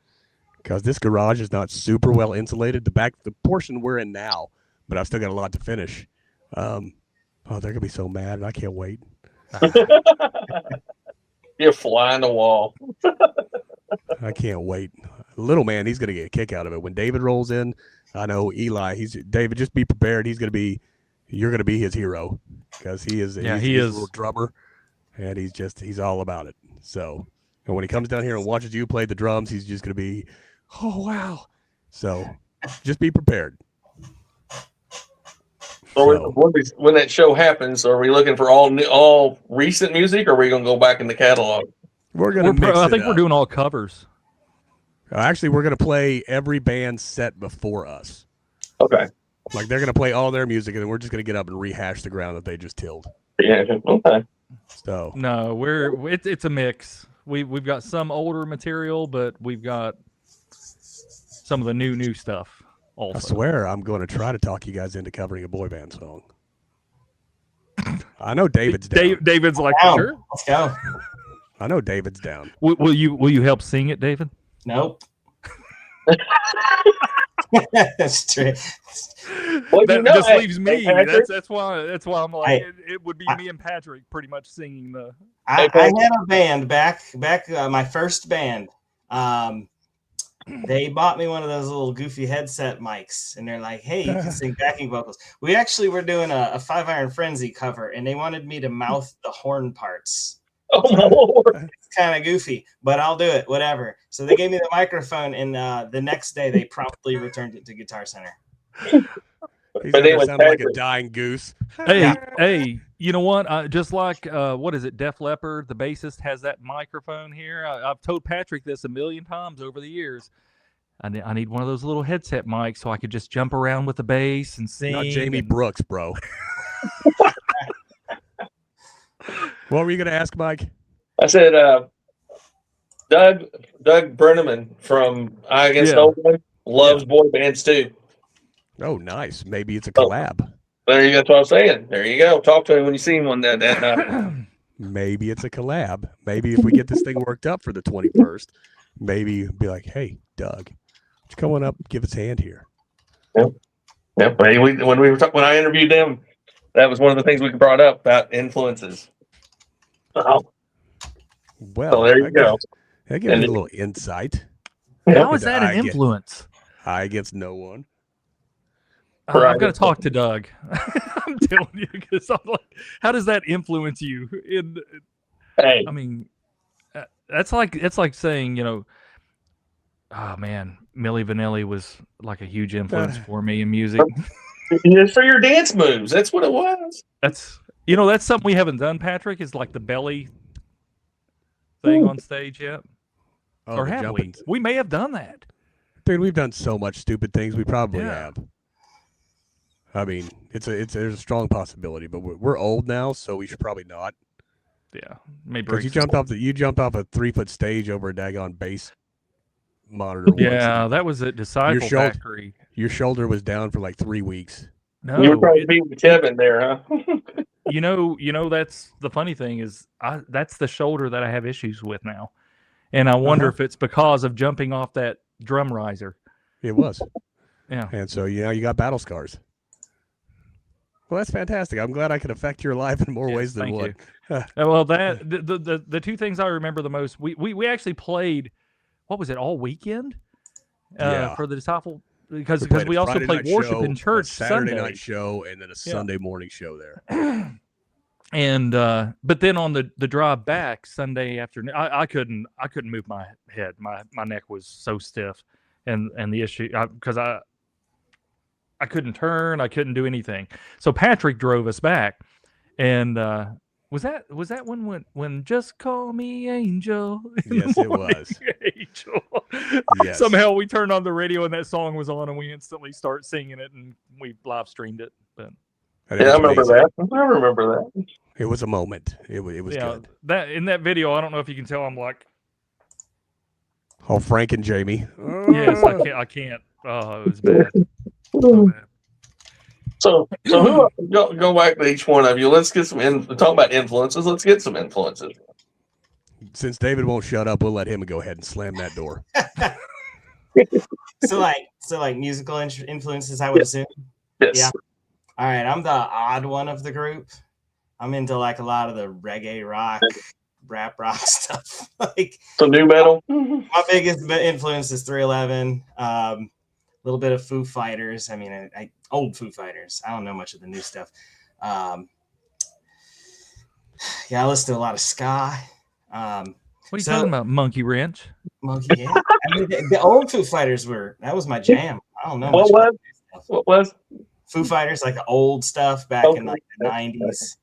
because this garage is not super well insulated. The portion we're in now, but I've still got a lot to finish. They're going to be so mad, and I can't wait. You're flying the wall. I can't wait. Little man, he's going to get a kick out of it. When David rolls in, I know Eli, David, just be prepared. You're going to be his hero because he's he a is. little drummer, and he's all about it. So, and when he comes down here and watches you play the drums, he's just going to be, oh, wow. So just be prepared. So when that show happens, are we looking for all recent music, or are we going to go back in the catalog? We're going to mix I it think up. we're doing all covers. Actually, we're going to play every band set before us. Okay. Like they're going to play all their music, and then we're just going to get up and rehash the ground that they just tilled. Yeah. Okay. So No, it's a mix. We've got some older material, but we've got some of the new stuff also. I swear I'm going to try to talk you guys into covering a boy band song. I know David's down. David's like, Down. sure. Let's go. I know David's down. Will you help sing it, David? Nope. That's true. Well, That you know, just hey, leaves me. Patrick, That's why I'm like, Hey, it would be me and Patrick pretty much singing the. I Okay. had a band back my first band. They bought me one of those little goofy headset mics, and they're like, "Hey, you can sing backing vocals." We actually were doing a 5 Iron Frenzy cover, and they wanted me to mouth the horn parts. Oh my lord! It's kind of goofy, but I'll do it. Whatever. So they gave me the microphone, and the next day they promptly returned it to Guitar Center. He's But going they to was sound like a Patrick. dying goose. Hey, you know what? Just like what is it? Def Leppard, the bassist has that microphone here. I've told Patrick this a million times over the years. I need one of those little headset mics so I could just jump around with the bass and sing. Not Jamie and- Brooks, bro. What were you going to ask, Mike? I said, Doug Brenneman from I Against Yeah. No One loves boy bands too. Oh, nice. Maybe it's a collab. There you go. That's what I'm saying. There you go. Talk to him when you see him one that night. Maybe it's a collab. Maybe if we get this thing worked up for the 21st, maybe be like, hey, Doug, why you come on up, give us a hand here. Yeah, but when I interviewed them, that was one of the things we brought up about influences. Oh, Well, so there you go. That gives And you a little insight. How is that I an get- influence? I against no one. Right. I've got to talk to Doug. I'm telling you, because I'm like, how does that influence you? Hey, I mean, it's like saying, oh man, Milli Vanilli was like a huge influence for me in music. it's for your dance moves. That's what it was. That's something we haven't done, Patrick, is like the belly thing on stage yet. Oh, Or the have jumping. we? We may have done that. Dude, we've done so much stupid things. We probably Yeah. have. I mean, there's a strong possibility, but we're old now, so we should probably not. Yeah. Maybe Because you jumped off a 3-foot stage over a daggone bass monitor was. Yeah, that was at Disciple shoulder- Factory. Your shoulder was down for like 3 weeks. No, You were trying to beat Kevin there, huh? you know that's the funny thing is that's the shoulder that I have issues with now, and I wonder if it's because of jumping off that drum riser. It was. Yeah. And so you got battle scars. Well, that's fantastic. I'm glad I could affect your life in more ways than one. Well, that the two things I remember the most, we actually played, what was it, all weekend? For the Disciple, because we also played worship in church Saturday Sunday night show, and then a Sunday morning show there. And but then on the drive back Sunday afternoon, I couldn't move my head. My neck was so stiff, and the issue because I couldn't turn, I couldn't do anything. So Patrick drove us back, and was that when Just Call Me Angel? Yes, it was. Angel. Yes. Somehow we turned on the radio and that song was on, and we instantly start singing it, and we live streamed it. But Yeah, I remember that. I remember that. It was a moment. It was good. That in that video, I don't know if you can tell, I'm like, Oh, Frank and Jamie. yes, I can't. Oh, it was bad. So bad. So who go back to each one of you. Let's get some talk about influences. Let's get some influences. Since David won't shut up, we'll let him go ahead and slam that door. So like musical influences, I would assume. Yes. Yeah. All right, I'm the odd one of the group. I'm into like a lot of the reggae rock, rap rock stuff. Like some new metal. My biggest influence is 311. A little bit of Foo Fighters. I mean, I old Foo Fighters. I don't know much of the new stuff. Yeah, I listen to a lot of ska. What are you talking about, Monkey Wrench? Monkey, yeah. I mean, the old Foo Fighters that was my jam. I don't know. What was? Foo Fighters, like the old stuff back in like the 90s.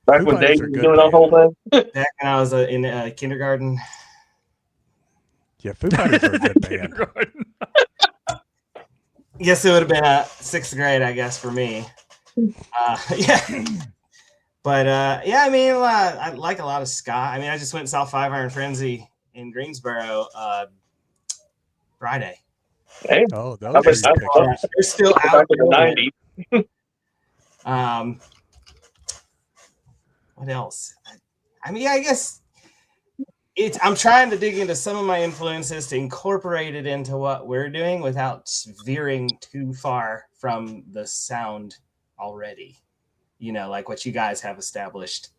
Back when Dave was doing the whole thing? Back when I was in kindergarten. Yeah, Foo Fighters are a good band. Guess it would have been sixth grade, I guess, for me. Yeah. But yeah, I mean, I like a lot of ska. I mean, I just went and saw Five Iron Frenzy in Greensboro Friday. Hey. Oh, those are pictures. They're still Back out in the 90s. What else? I mean, I guess I'm trying to dig into some of my influences to incorporate it into what we're doing without veering too far from the sound already. You know, like what you guys have established.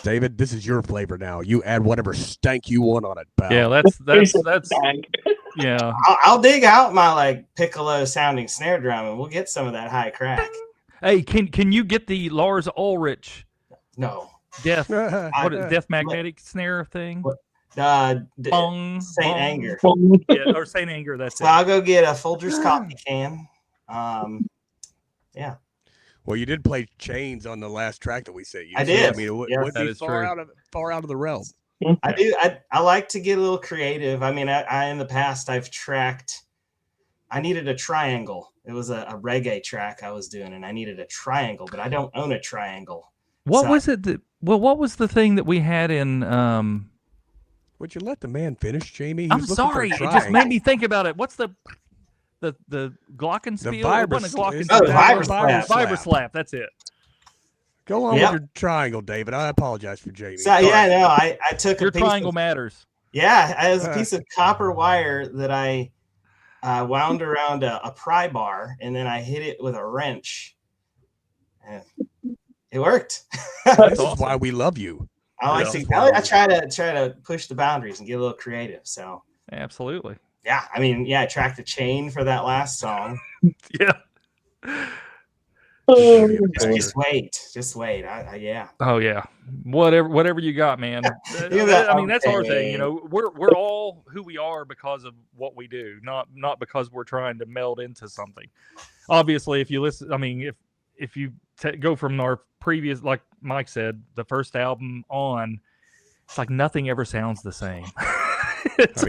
David, this is your flavor now. You add whatever stank you want on it, pal. Yeah, that's yeah. I'll dig out my like piccolo sounding snare drum and we'll get some of that high crack. Hey, can you get the Lars Ulrich No. Death magnetic snare thing? Saint Anger. Yeah, or Saint Anger, that's so it. I'll go get a Folgers coffee can. Yeah. Well, you did play Chains on the last track that we sent you. I did. I mean, it Yes, wouldn't be far out of the realm. I do. I like to get a little creative. I mean, I in the past I've tracked. I needed a triangle. It was a reggae track I was doing, and I needed a triangle, but I don't own a triangle. What was it? What was the thing that we had in? Would you let the man finish, Jamie? I'm sorry. It just made me think about it. What's the glockenspiel? The Vibra slap. Vibra slap. That's it. Go on with your triangle, David. I apologize for Jamie. So yeah, no, I took your a piece triangle of, matters. Yeah, it was a piece of copper wire that I wound around a pry bar, and then I hit it with a wrench. And it worked. This is why we love you. I try to push the boundaries and get a little creative. So absolutely. Yeah, I mean, I tracked the chain for that last song. Yeah. Just wait. Yeah. Oh yeah. Whatever you got, man. I mean, that's our thing. You know, we're all who we are because of what we do, not because we're trying to meld into something. Obviously, if you listen, I mean, if you go from our previous, like Mike said, the first album on, it's like nothing ever sounds the same. It's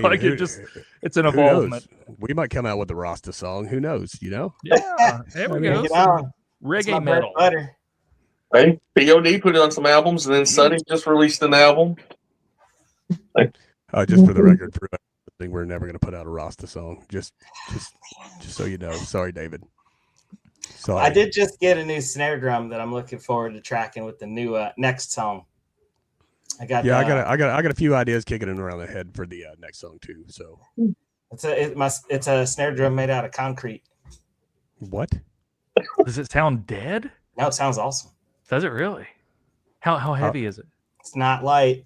it's an evolvement. We might come out with the Rasta song. Who knows? You know? Yeah. There we go. Reggae metal. Hey, POD put it on some albums, and then Sonny just released an album. Just for the record, we're never going to put out a Rasta song. Just so you know. Sorry, David. Sorry. I did just get a new snare drum that I'm looking forward to tracking with the new next song. I got a few ideas kicking in around the head for the next song too. So it's a snare drum made out of concrete. What? Does it sound dead? No, it sounds awesome. Does it really? How heavy is it? It's not light.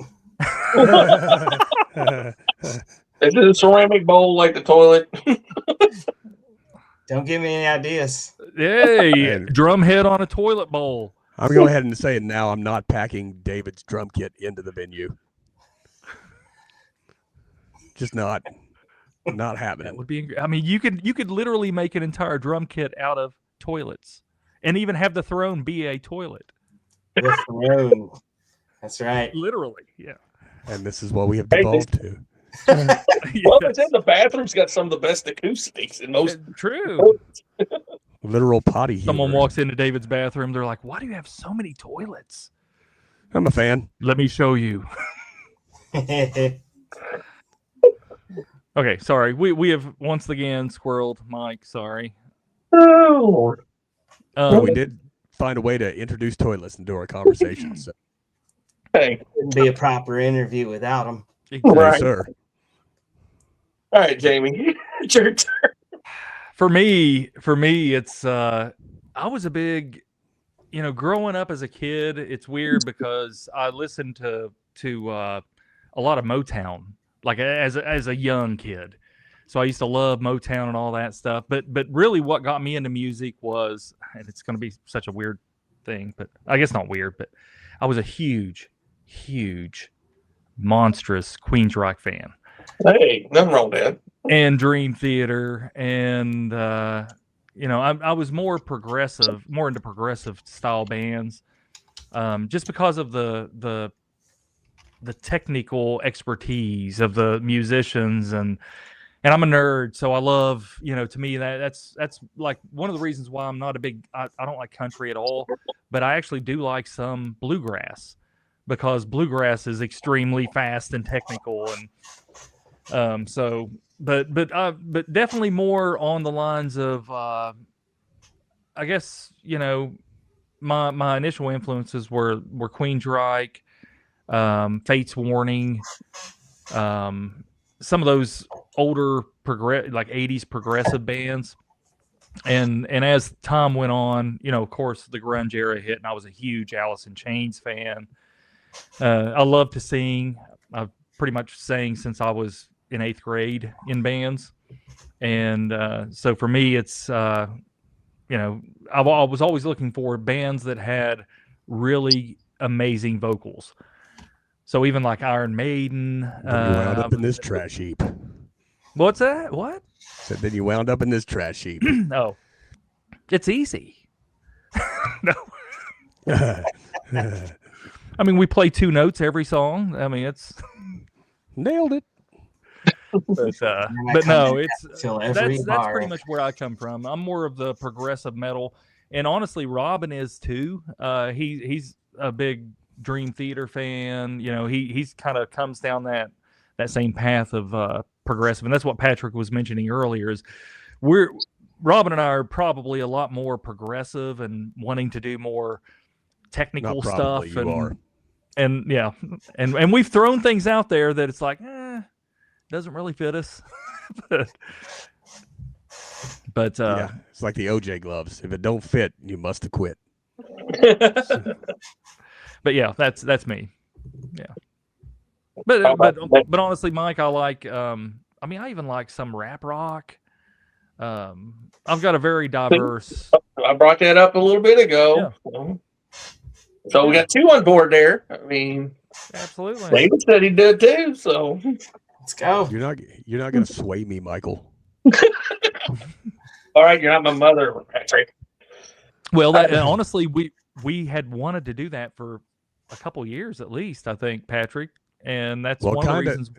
Is it a ceramic bowl like the toilet? Don't give me any ideas. Hey, drum head on a toilet bowl. I'm going to go ahead and say it now. I'm not packing David's drum kit into the venue. Just not happening. That would be. I mean, you could literally make an entire drum kit out of toilets, and even have the throne be a toilet. The throne. That's right. Literally, yeah. And this is what we have devolved to. Well, it's in the bathroom's got some of the best acoustics in most. True. Literal potty humor. Someone walks into David's bathroom. They're like, "Why do you have so many toilets?" I'm a fan. Let me show you. Okay, sorry. We have once again squirreled Mike. Sorry. Oh, But we did find a way to introduce toilets into our conversation. So. hey, Wouldn't be a proper interview without them. Exactly. Right. Yes, sir. all right, Jamie, it's your turn. For me, it's I was a big, growing up as a kid. It's weird because I listened to a lot of Motown, like as a young kid. So I used to love Motown and all that stuff. But really, what got me into music was, and it's going to be such a weird thing, but I guess not weird, but I was a huge, monstrous Queensryche fan. Hey, nothing wrong with that. And Dream Theater, and I was more into progressive style bands, just because of the technical expertise of the musicians, and I'm a nerd, so I love, to me that's like one of the reasons why I'm not a big I don't like country at all, but I actually do like some bluegrass, because bluegrass is extremely fast and technical, and but definitely more on the lines of I guess my initial influences were Queensryche, Fates Warning, some of those older like 80s progressive bands, and as time went on, of course the grunge era hit, and I was a huge Alice in Chains fan. I love to sing. I've pretty much sang since I was in 8th grade in bands, and so for me it's I was always looking for bands that had really amazing vocals. So even like Iron Maiden. Then you wound up in this trash heap. What's that? What? Said then you wound up in this trash heap. No, it's easy. No. I mean, we play 2 notes every song. I mean, it's Nailed it. But no, it's that's bar. pretty much where I come from. I'm more of the progressive metal, and honestly, Robin is too. He's a big Dream Theater fan. He's kind of comes down that same path of progressive, and that's what Patrick was mentioning earlier. Is Robin and I are probably a lot more progressive and wanting to do more technical stuff. And yeah, and we've thrown things out there that it's like, doesn't really fit us. but yeah, it's like the OJ gloves. If it don't fit, you must have quit. But yeah, that's me. Yeah. But honestly, Mike, I like I even like some rap rock. I've got a very diverse. I brought that up a little bit ago. Yeah. So we got 2 on board there. I mean, absolutely. David said he did too. So let's go. You're not going to sway me, Michael. All right, you're not my mother, Patrick. Well, honestly, we had wanted to do that for a couple years at least, I think, Patrick, and that's one of the reasons.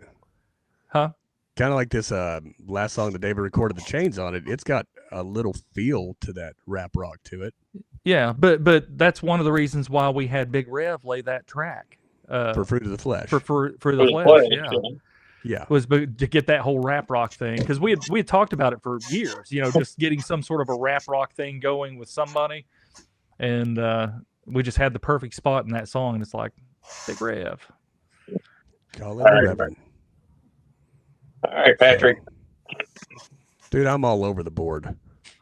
Huh? Kind of like this last song that David recorded the chains on it. It's got a little feel to that rap rock to it. Yeah, but that's one of the reasons why we had Big Rev lay that track for Fruit of the Flesh. For the Flesh, yeah. Yeah. was to get that whole rap rock thing, because we had talked about it for years, just getting some sort of a rap rock thing going with somebody, and we just had the perfect spot in that song, and it's like Big Rev. Call it the Reverend. All right, Patrick. Dude, I'm all over the board.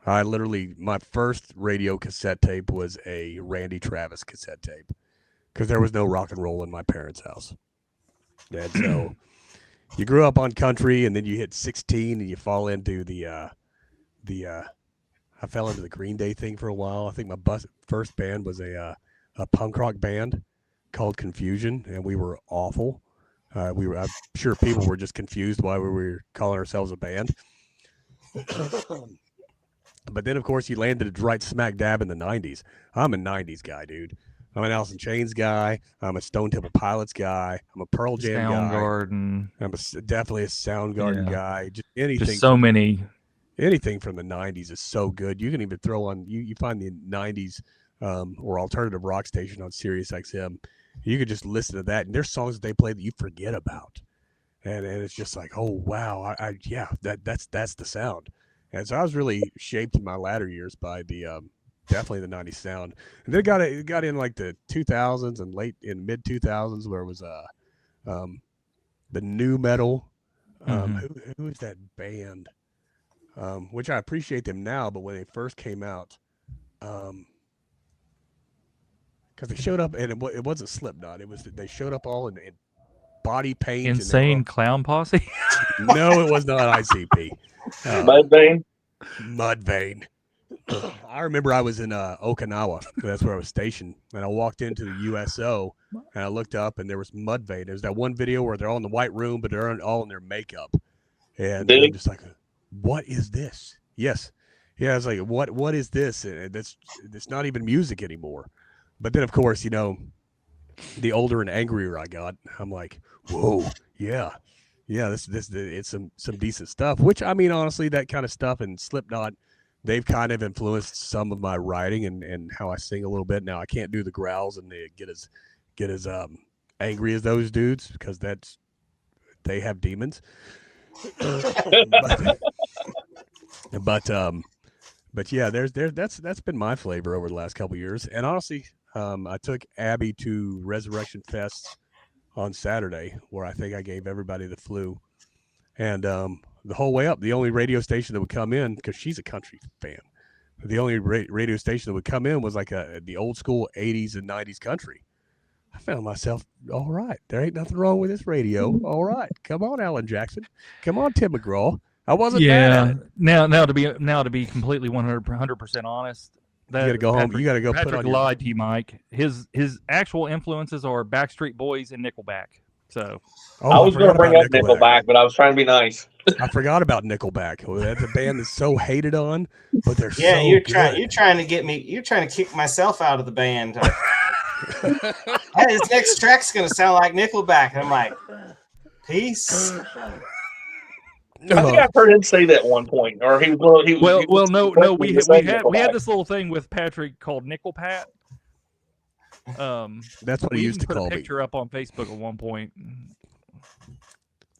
My first radio cassette tape was a Randy Travis cassette tape, because there was no rock and roll in my parents' house. And so you grew up on country, and then you hit 16 and you fall into I fell into the Green Day thing for a while. I think my first band was a punk rock band called Confusion, and we were awful. I'm sure people were just confused why we were calling ourselves a band. But then, of course, you landed right smack dab in the 90s. I'm a 90s guy, dude. I'm an Alice in Chains guy. I'm a Stone Temple Pilots guy. I'm a Pearl Jam guy. Soundgarden. I'm definitely a Soundgarden guy. Just anything. Just so many. Anything from the 90s is so good. You can even throw on, you find the 90s or alternative rock station on Sirius XM. You could just listen to that, and there's songs that they play that you forget about. And it's just like, oh, wow. That's the sound. And so I was really shaped in my latter years by the definitely the 90s sound. And then it got in like the 2000s and mid 2000s, where it was the new metal. Who is that band? Which I appreciate them now, but when they first came out, because they showed up, and it wasn't Slipknot. It was they showed up all in body paint. Insane Clown Posse. No, it was not ICP. Mudvayne. I remember I was in Okinawa. That's where I was stationed, and I walked into the USO, and I looked up, and there was Mudvayne. There's that one video where they're all in the white room, but they're all in their makeup, and I'm just like, what is this? Yes. Yeah, I was like, what is this? And it's not even music anymore. But then, of course, the older and angrier I got, I'm like, whoa, yeah, it's some decent stuff. Which, I mean, honestly, that kind of stuff and Slipknot, they've kind of influenced some of my writing and how I sing a little bit. Now I can't do the growls and get as angry as those dudes, because they have demons. But yeah, that's been my flavor over the last couple of years. And honestly, I took Abby to Resurrection Fest on Saturday, where I think I gave everybody the flu. And the whole way up, the only radio station that would come in, because she's a country fan, the only radio station that would come in was like the old school 80s and 90s country. I found myself, all right, there ain't nothing wrong with this radio. All right, come on, Alan Jackson. Come on, Tim McGraw. I wasn't mad at it. Now to be completely 100% honest, you got to go home. You got to go Patrick put on lied to you, Mike. His actual influences are Backstreet Boys and Nickelback. So I was going to bring up Nickelback, but I was trying to be nice. I forgot about Nickelback. Well, that's a band that's so hated on, but they're so you're good. You're trying to get me. You're trying to kick myself out of the band. Hey, this next track's going to sound like Nickelback. I'm like, peace. I think I've heard him say that at one point, or he was. No. We had this little thing with Patrick called Nickel Pat. That's what he used to call me. Put a picture up on Facebook at one point.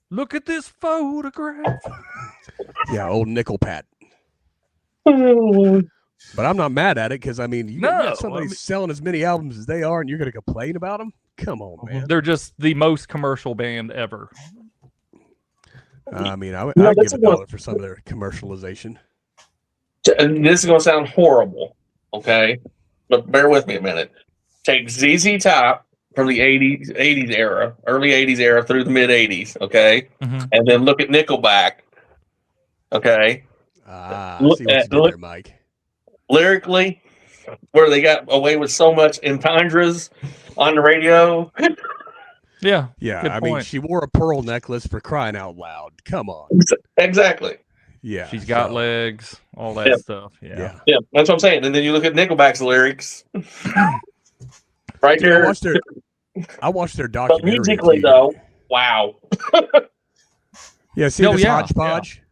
Look at this photograph. Yeah, old Nickel Pat. But I'm not mad at it, because I mean, you got somebody selling as many albums as they are, and you're going to complain about them? Come on, man. They're just the most commercial band ever. I mean, I'd give $1 for some of their commercialization. And this is going to sound horrible, okay? But bear with me a minute. Take ZZ Top from the 80s era, early 80s era through the mid 80s, okay? Mm-hmm. And then look at Nickelback, okay? See what you did there, Mike. Lyrically, where they got away with so much entendres on the radio. Yeah. I mean, she wore a pearl necklace, for crying out loud. Come on. Exactly. Yeah. She's got legs, all that stuff. Yeah. That's what I'm saying. And then you look at Nickelback's lyrics. Right there. I watched their documentary. But musically, though, wow. Yeah, see this hodgepodge?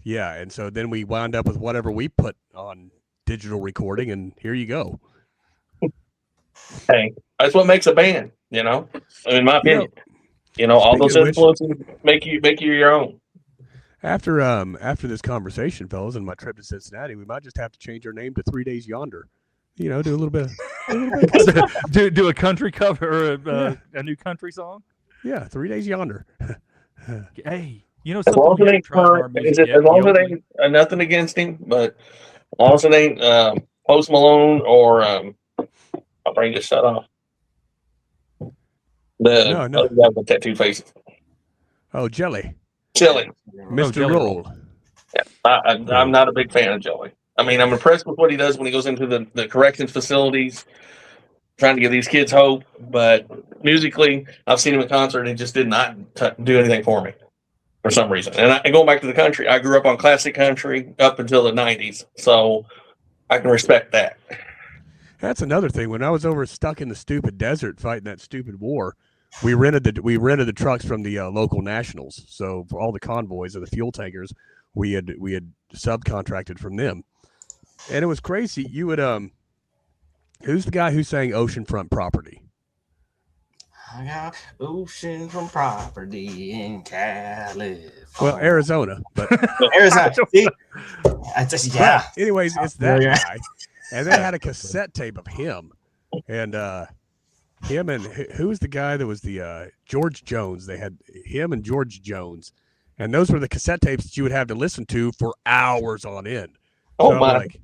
Yeah, and so then we wound up with whatever we put on digital recording, and here you go. Hey, that's what makes a band, in my opinion. You know, all Speaking those of which, influences make you your own. after this conversation, fellas, and my trip to Cincinnati, we might just have to change our name to 3 Days Yonder. You know, do a little bit of country. do a country cover or Yeah. a new country song. Yeah, 3 Days Yonder. Hey, you know As something long as we it haven't ain't tried in our current, music yet? as long as it Yodeling. ain't nothing against him, but as long as it ain't Post Malone or my brain just shut off. The No. other guy with the tattoo faces. Oh, Jelly. Jelly. Mr. Jelly Roll. Roll. I'm not a big fan of Jelly. I mean, I'm impressed with what he does when he goes into the corrections facilities, trying to give these kids hope. But musically, I've seen him in concert, and he just did not do anything for me for some reason. And going back to the country, I grew up on classic country up until the '90s, so I can respect that. That's another thing. When I was stuck in the stupid desert fighting that stupid war, we rented the trucks from the local nationals. So for all the convoys of the fuel tankers, we had subcontracted from them, and it was crazy. You would who's the guy who sang Oceanfront Property? I got ocean from property in California. Well, Arizona, but Arizona. See, I just, yeah. But anyways, it's that Yeah. guy, and they had a cassette tape of him, and him and who was the guy that was the George Jones? They had him and George Jones, and those were the cassette tapes that you would have to listen to for hours on end. Oh So I'm my! like,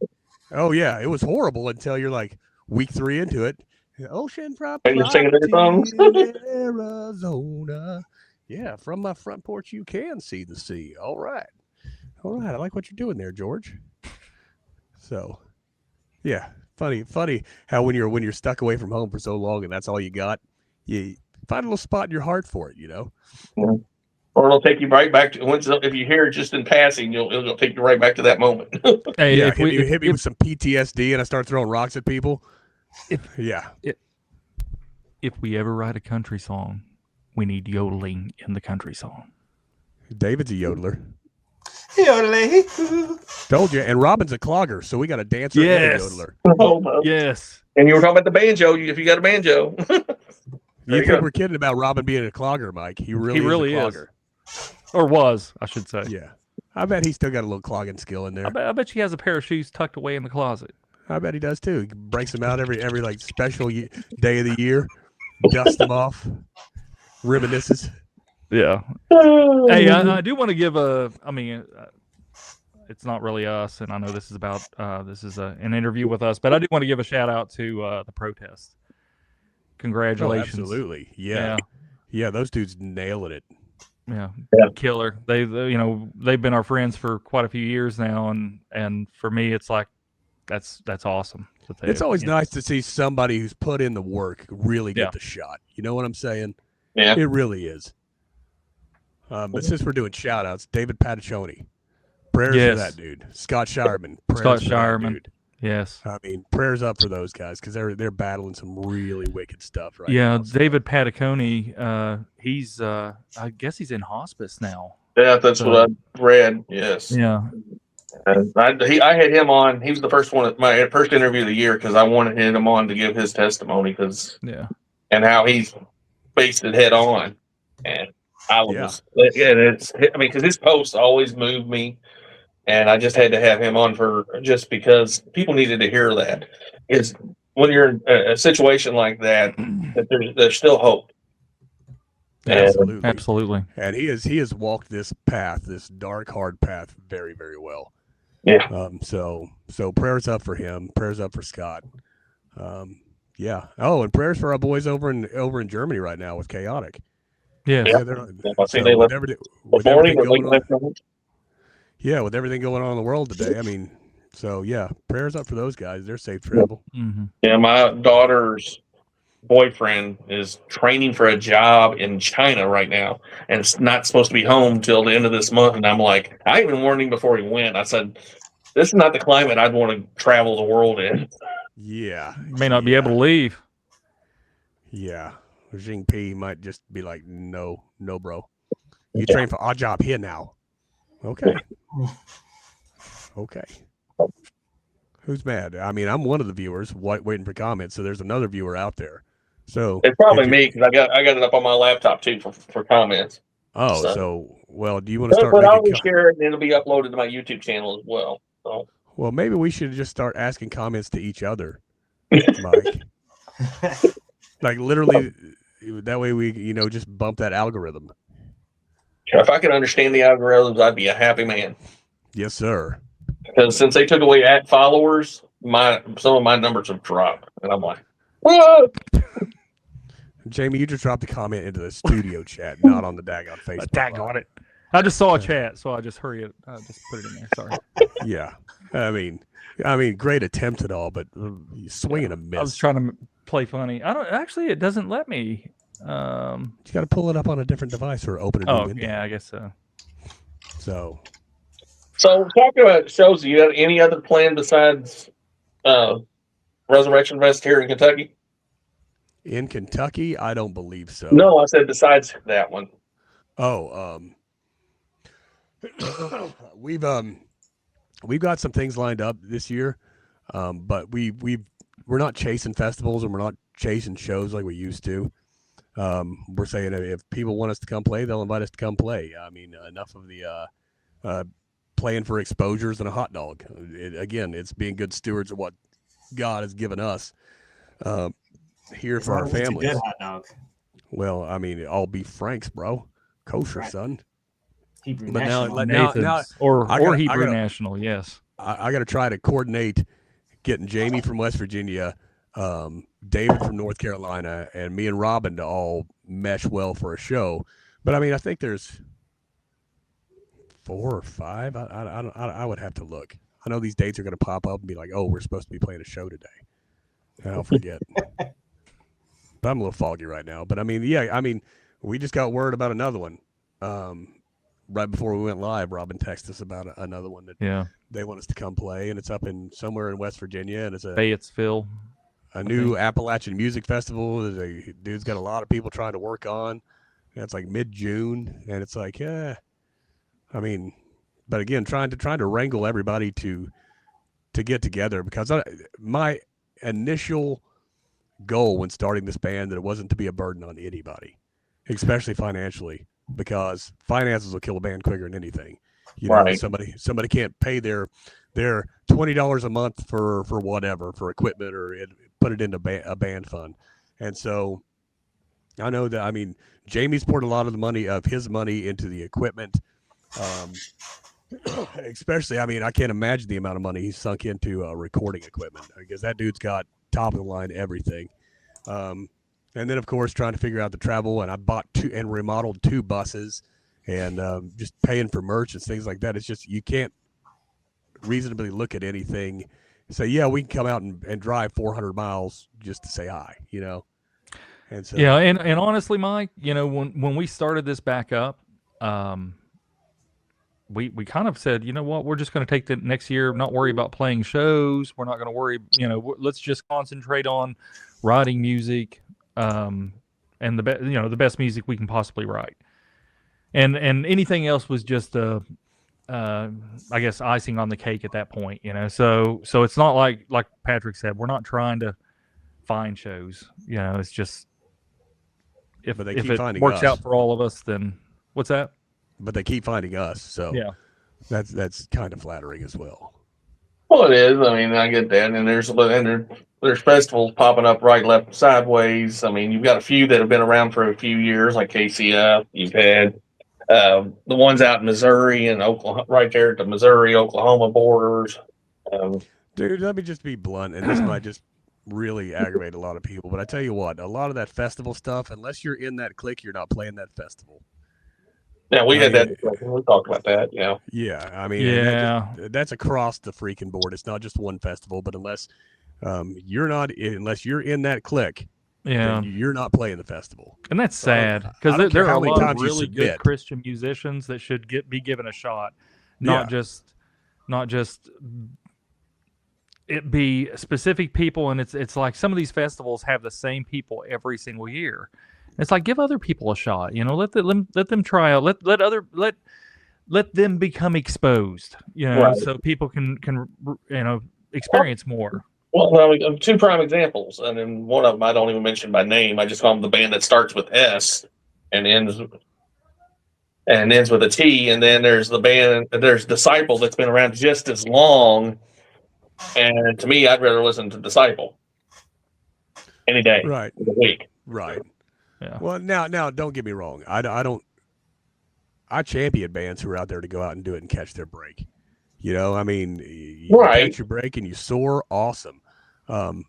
oh yeah, it was horrible until you're like week 3 into it. Oceanfront And you're singing their songs. Property in Arizona. Yeah, from my front porch you can see the sea. All right. I like what you're doing there, George. So, yeah, funny how when you're stuck away from home for so long and that's all you got, you find a little spot in your heart for it, you know. Yeah. Or it'll take you right back to if you hear it just in passing, it'll take you right back to that moment. Hey, Yeah, if hit me with some PTSD and I start throwing rocks at people. If we ever write a country song, we need yodeling in the country song. David's a yodeler. Yodeling. Told you. And Robin's a clogger, so we got a dancer Yes. and a yodeler. Oh, no. Yes. And you were talking about the banjo. If you got a banjo, You think we're kidding about Robin being a clogger, Mike? He really is a clogger. Or was, I should say. Yeah. I bet he's still got a little clogging skill in there. I bet he has a pair of shoes tucked away in the closet. I bet he does too. He breaks them out every like special day of the year, dusts them off, reminisces. Yeah. Hey, I do want to give it's not really us, and I know this is about an interview with us, but I do want to give a shout out to the protest. Congratulations! Oh, absolutely, yeah. Those dudes nailing it. Yeah. Killer. They've been our friends for quite a few years now, and for me, it's like that's awesome. It's always nice to see somebody who's put in the work really get the shot. You know what I'm saying? Yeah, it really is. But since we're doing shout outs, David Patachoni, prayers for that dude. Scott Shireman, prayers for that dude. Yes. I mean, prayers up for those guys because they're battling some really wicked stuff right now. Yeah, David Patachoni, he's I guess he's in hospice now. Yeah, that's what I read. Yes. Yeah. And I had him on. He was the first one, my first interview of the year, because I wanted him on to give his testimony and how he's faced it head on. And I was, because his posts always moved me, and I just had to have him on just because people needed to hear that. Is when you're in a situation like that there's still hope. Absolutely. And he has walked this path, this dark, hard path, very, very well. Yeah. So prayers up for him. Prayers up for Scott. Yeah. Oh, and prayers for our boys over in Germany right now with Chaotic. Yes. Yeah. With everything going on in the world today, I mean, so yeah, prayers up for those guys. They're safe travel. Mm-hmm. Yeah, my daughter's boyfriend is training for a job in China right now, and it's not supposed to be home till the end of this month. And I'm like, I even warned him before he went. I said, this is not the climate I'd want to travel the world in. Yeah. May not be able to leave. Yeah. Xing P might just be like, no, bro. You train for our job here now. Okay. Who's mad? I mean, I'm one of the viewers waiting for comments, so there's another viewer out there. So It's probably me because I got it up on my laptop too for comments. Oh, So- so well, do you want to start But I'll making? share it and it'll be uploaded to my YouTube channel as well. So Well, maybe we should just start asking comments to each other, Mike. Like literally, that way we just bump that algorithm. if I could understand the algorithms, I'd be a happy man. Yes, sir. Because since they took away @followers, some of my numbers have dropped, and I'm like, what? Jamie, you just dropped the comment into the studio chat, not on the daggone Facebook. Daggone it. I just saw a chat, so I just hurry it. I just put it in there. Sorry. Yeah, I mean, great attempt at all, but swing and a miss. I was trying to play funny. I don't actually. It doesn't let me. You got to pull it up on a different device or open a new window. Yeah, I guess so. So talking about shows, you got any other plan besides Resurrection Fest here in Kentucky? in Kentucky, I don't believe so. No, I said besides that one. Oh, we've got some things lined up this year, but we're not chasing festivals and we're not chasing shows like we used to. We're saying if people want us to come play, they'll invite us to come play. I mean, enough of the playing for exposures and a hot dog. Again, it's being good stewards of what God has given us here for our families. Good hot dog. Well, I mean, all beef franks, bro. Kosher, Right. son. Hebrew But now- national. now- or I gotta- Hebrew I gotta- National, yes. I got to try to coordinate getting Jamie from West Virginia, David from North Carolina, and me and Robin to all mesh well for a show. But I mean, I think there's 4 or 5. I would have to look. I know these dates are going to pop up and be like, "Oh, we're supposed to be playing a show today," and I'll forget. But I'm a little foggy right now. But I mean, yeah, we just got word about another one. Right before we went live, Robin texted us about another one that Yeah. they want us to come play, and it's up in somewhere in West Virginia, and it's Fayetteville. a new Appalachian music festival. Dude's got a lot of people trying to work on. And it's like mid-June, and it's like, I mean, but again, trying to wrangle everybody to get together, because my initial goal when starting this band that it wasn't to be a burden on anybody, especially financially, because finances will kill a band quicker than anything. You know, Right. somebody can't pay their $20 a month for whatever, for equipment, or put it into a band fund. And so I know that, I mean, Jamie's poured a lot of his money into the equipment. Especially, I mean, I can't imagine the amount of money he's sunk into recording equipment, because that dude's got top of the line everything. And then, of course, trying to figure out the travel. And I bought 2 and remodeled 2 buses, and just paying for merch and things like that. It's just, you can't reasonably look at anything and say, yeah, we can come out and drive 400 miles just to say hi, you know? And so, Yeah, and honestly, Mike, you know, when we started this back up, we kind of said, you know what, we're just going to take the next year, not worry about playing shows. We're not going to worry, you know, let's just concentrate on writing music, and the best music we can possibly write. And anything else was just I guess icing on the cake at that point, you know. So it's not like Patrick said, we're not trying to find shows, you know. It's just if it works out for all of us, then what's that? But they keep finding us, so Yeah, that's kind of flattering as well. Well, it is. I mean, I get that, and there's festivals popping up right, left, sideways. I mean, you've got a few that have been around for a few years, like KCF. You've had the ones out in Missouri and Oklahoma, right there at the Missouri-Oklahoma borders. Dude, let me just be blunt, and this might just really aggravate a lot of people, but I tell you what, a lot of that festival stuff, unless you're in that clique, you're not playing that festival. Yeah, we had that discussion. We talked about that. Yeah. Yeah, I mean, yeah. that's across the freaking board. It's not just one festival, but unless you're in that clique, Yeah, then you're not playing the festival. and that's So, sad I because don't care there are how a many lot of times you really good submit. Christian musicians that should be given a shot, not just it be specific people. And it's like some of these festivals have the same people every single year. It's like, give other people a shot, you know. Let them try out. Let them become exposed, you know, Right. so people can experience more. Well, now, two prime examples, and then one of them I don't even mention by name. I just call them the band that starts with S and ends with a T. And then there's the band, there's Disciple that's been around just as long. And to me, I'd rather listen to Disciple any day Right. of the week. Right. Yeah. Well, now, don't get me wrong. I don't. I champion bands who are out there to go out and do it and catch their break. You know, I mean, you Right. catch your break and you soar, awesome.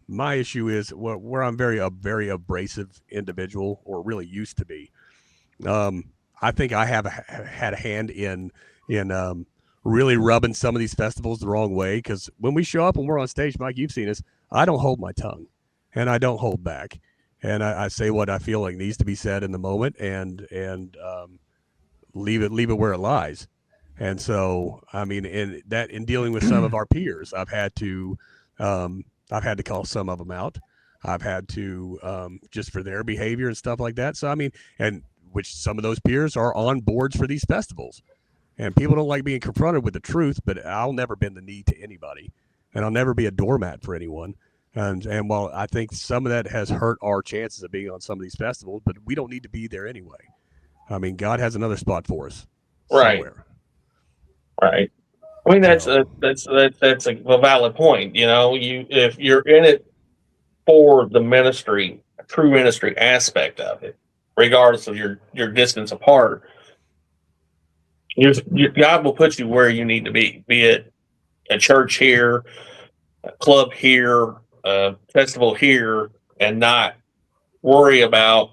My issue is where I'm a very abrasive individual, or really used to be. I think I have had a hand in really rubbing some of these festivals the wrong way, because when we show up and we're on stage, Mike, you've seen us. I don't hold my tongue, and I don't hold back, and I say what I feel like needs to be said in the moment, and leave it where it lies. And so, I mean, in dealing with some of our peers, I've had to call some of them out. I've had to just for their behavior and stuff like that. So, I mean, and which some of those peers are on boards for these festivals, and people don't like being confronted with the truth. But I'll never bend the knee to anybody, and I'll never be a doormat for anyone. And while I think some of that has hurt our chances of being on some of these festivals, but we don't need to be there anyway. I mean, God has another spot for us somewhere. Right. I mean, that's So- that's a valid point. You know, if you're in it for the ministry, true ministry aspect of it, regardless of your distance apart, God will put you where you need to be it a church here, a club here, a festival here, and not worry about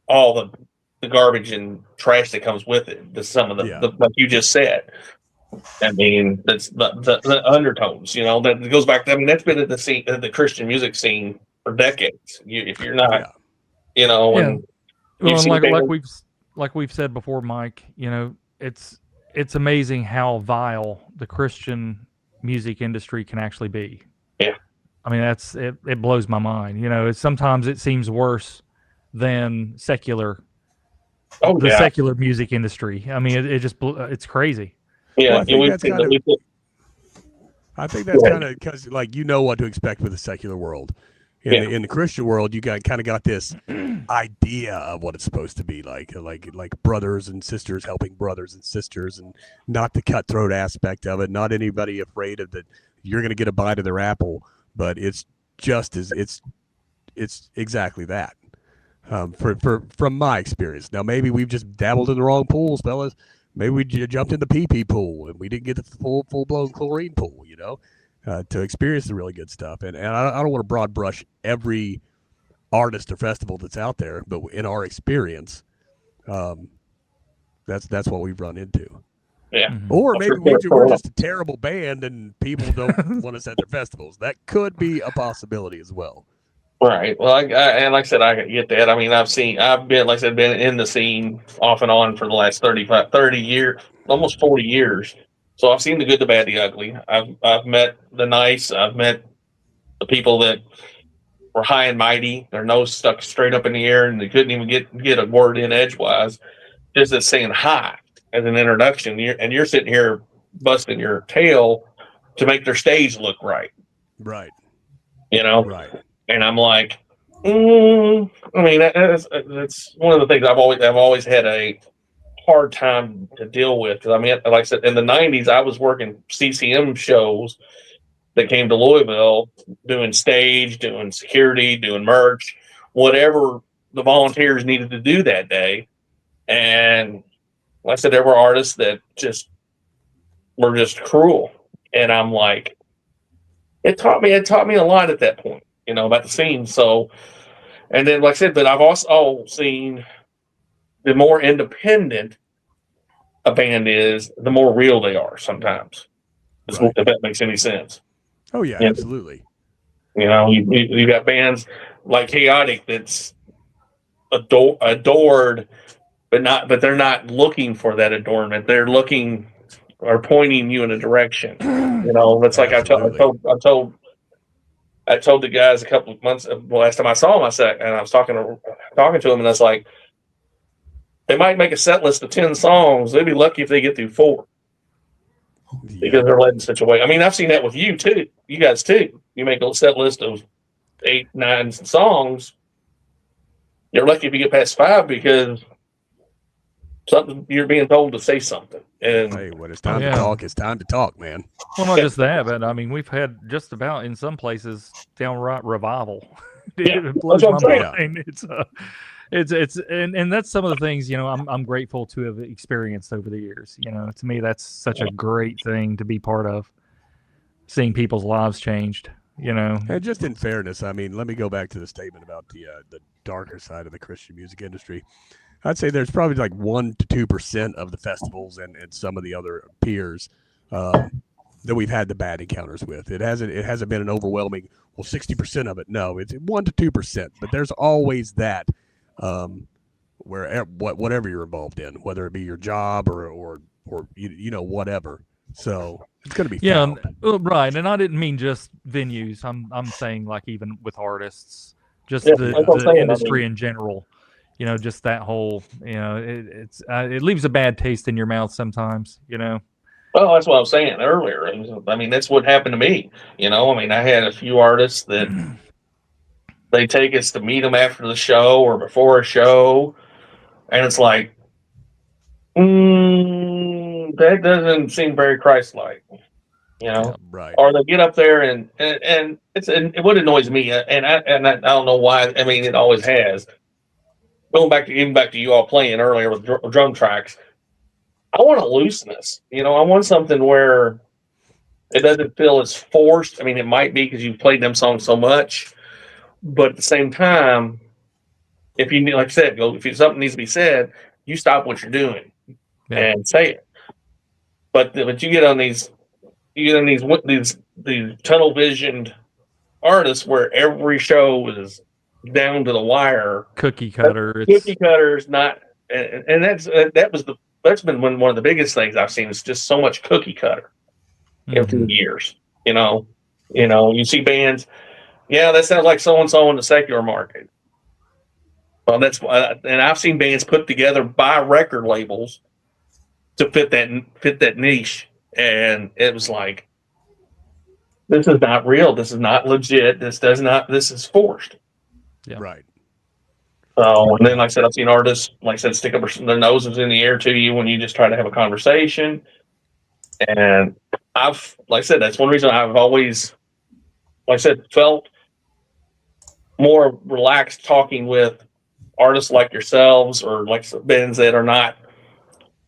all the garbage and trash that comes with it. Some of the like you just said. I mean, that's the undertones. You know, that goes back. I mean, that's been in the scene, the Christian music scene for decades. If you're not, you know, and well, and like we've said before, Mike, you know, it's amazing how vile the Christian music industry can actually be. Yeah. I mean, it blows my mind. You know, sometimes it seems worse than secular. Secular music industry. I mean, it's crazy. Yeah, well, I think that's kind of because, like, you know what to expect with the secular world. In the Christian world, you got this idea of what it's supposed to be like brothers and sisters helping brothers and sisters, and not the cutthroat aspect of it. Not anybody afraid of that you're going to get a bite of their apple, but it's just as it's exactly that. From my experience, now maybe we've just dabbled in the wrong pools, fellas. Maybe we jumped in the pee pool and we didn't get the full blown chlorine pool, you know, to experience the really good stuff. And I don't want to broad brush every artist or festival that's out there, but in our experience, that's what we've run into. Yeah. Or maybe we're just a terrible band and people don't want us at their festivals. That could be a possibility as well. Right. Well, and like I said, I get that. I mean, I've been in the scene off and on for the last 30 years, almost 40 years. So I've seen the good, the bad, the ugly. I've met the nice. I've met the people that were high and mighty, their nose stuck straight up in the air, and they couldn't even get a word in edgewise, just as saying hi as an introduction. You're sitting here busting your tail to make their stage look right. Right. You know. Right. And I'm like, I mean, that's one of the things I've always had a hard time to deal with, because I mean, like I said, in the '90s, I was working CCM shows that came to Louisville, doing stage, doing security, doing merch, whatever the volunteers needed to do that day. And like I said, there were artists that were just cruel, and I'm like, it taught me a lot at that point, you know, about the scene. So, and then, like I said, but I've also seen the more independent a band is, the more real they are sometimes. Right. If that makes any sense. Oh yeah, absolutely. You know, you got bands like Chaotic that's adored, but they're not looking for that adornment. They're looking or pointing you in a direction. You know, it's like I told the guys a couple of months, the last time I saw them, and I was talking to them, and I was like, they might make a set list of 10 songs. They'd be lucky if they get through 4. because they're led in such a way. I mean, I've seen that with you too. You guys too. You make a set list of 8, 9 songs. You're lucky if you get past 5 because something you're being told to say something. And hey, when it's time to talk, it's time to talk, man. Well, not just that, but I mean, we've had just about in some places downright revival. It blows my mind. It's and that's some of the things, you know, I'm grateful to have experienced over the years. You know, to me, that's such a great thing to be part of, seeing people's lives changed. You know, and just in fairness, I mean, let me go back to the statement about the darker side of the Christian music industry. I'd say there's probably like 1 to 2% of the festivals and some of the other peers that we've had the bad encounters with. It hasn't been an overwhelming, well, 60% of it. No, it's 1 to 2%, but there's always that where whatever you're involved in, whether it be your job or you know, whatever. So it's going to be found. Right. And I didn't mean just venues. I'm saying like even with artists, just the industry in general. You know, just that whole, you know, it leaves a bad taste in your mouth sometimes, you know. Well, that's what I was saying earlier. I mean, that's what happened to me. You know, I mean, I had a few artists that they take us to meet them after the show or before a show, and it's like, that doesn't seem very Christ-like. You know, yeah, right? Or they get up there and what annoys me, and I don't know why. I mean, it always has. Going back to you all playing earlier with drum tracks, I want a looseness. You know, I want something where it doesn't feel as forced. I mean, it might be because you've played them songs so much, but at the same time, if you like I said, if something needs to be said, you stop what you're doing and say it. But you get on these tunnel visioned artists where every show is down to the wire, cookie cutter. Cookie cutters, not, and that's been one of the biggest things I've seen is just so much cookie cutter through the years. You know, you see bands, that sounds like so and so in the secular market. Well, that's and I've seen bands put together by record labels to fit that niche, and it was like, this is not real. This is not legit. This is forced. Yeah. Right. So, and then, like I said, I've seen artists, like I said, stick up their noses in the air to you when you just try to have a conversation. And like I said, that's one reason I've always, like I said, felt more relaxed talking with artists like yourselves or like bands that are not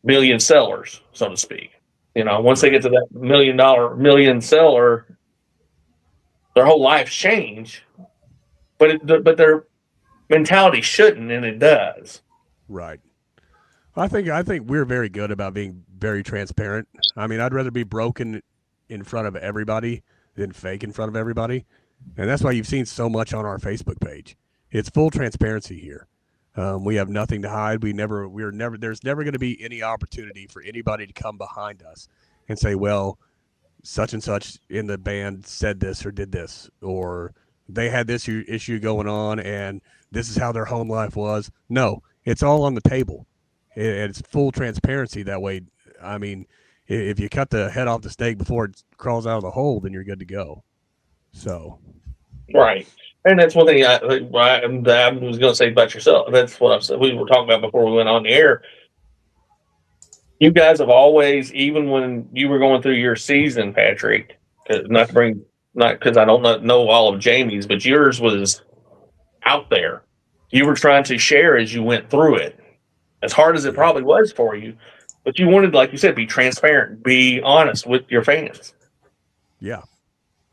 million sellers, so to speak. You know, once they get to that million seller, their whole lives change. But their mentality shouldn't, and it does. Right. I think we're very good about being very transparent. I mean, I'd rather be broken in front of everybody than fake in front of everybody, and that's why you've seen so much on our Facebook page. It's full transparency here. We have nothing to hide. There's never going to be any opportunity for anybody to come behind us and say, well, such and such in the band said this or did this, or they had this issue going on and this is how their home life was. No, it's all on the table. It's full transparency that way. I mean, if you cut the head off the steak before it crawls out of the hole, then you're good to go. So. Right. And that's one thing I was going to say about yourself. That's what we were talking about before we went on the air. You guys have always, even when you were going through your season, Patrick, not because I don't know all of Jamie's, but yours was out there. You were trying to share as you went through it, as hard as it probably was for you. But you wanted, like you said, be transparent, be honest with your fans. Yeah.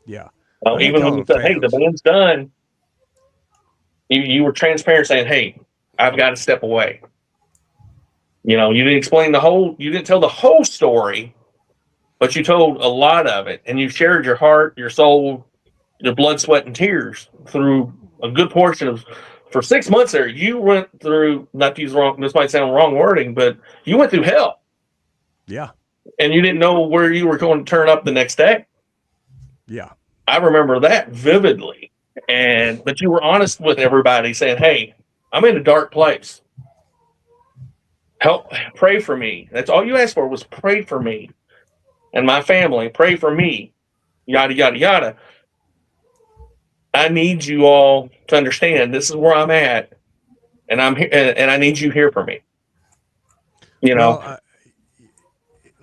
Yeah. Even when you said, hey, the band's done, you were transparent saying, hey, I've got to step away. You know, you didn't tell the whole story, but you told a lot of it, and you shared your heart, your soul, your blood, sweat, and tears through a good portion of, for 6 months there, you went through, not to use this might sound wrong wording, but you went through hell. Yeah. And you didn't know where you were going to turn up the next day. Yeah. I remember that vividly. But you were honest with everybody saying, hey, I'm in a dark place. Help, pray for me. That's all you asked for was pray for me. and my family. Pray for me. Yada, yada, yada. I need you all to understand this is where I'm at, and I'm here, and I need you here for me. You know,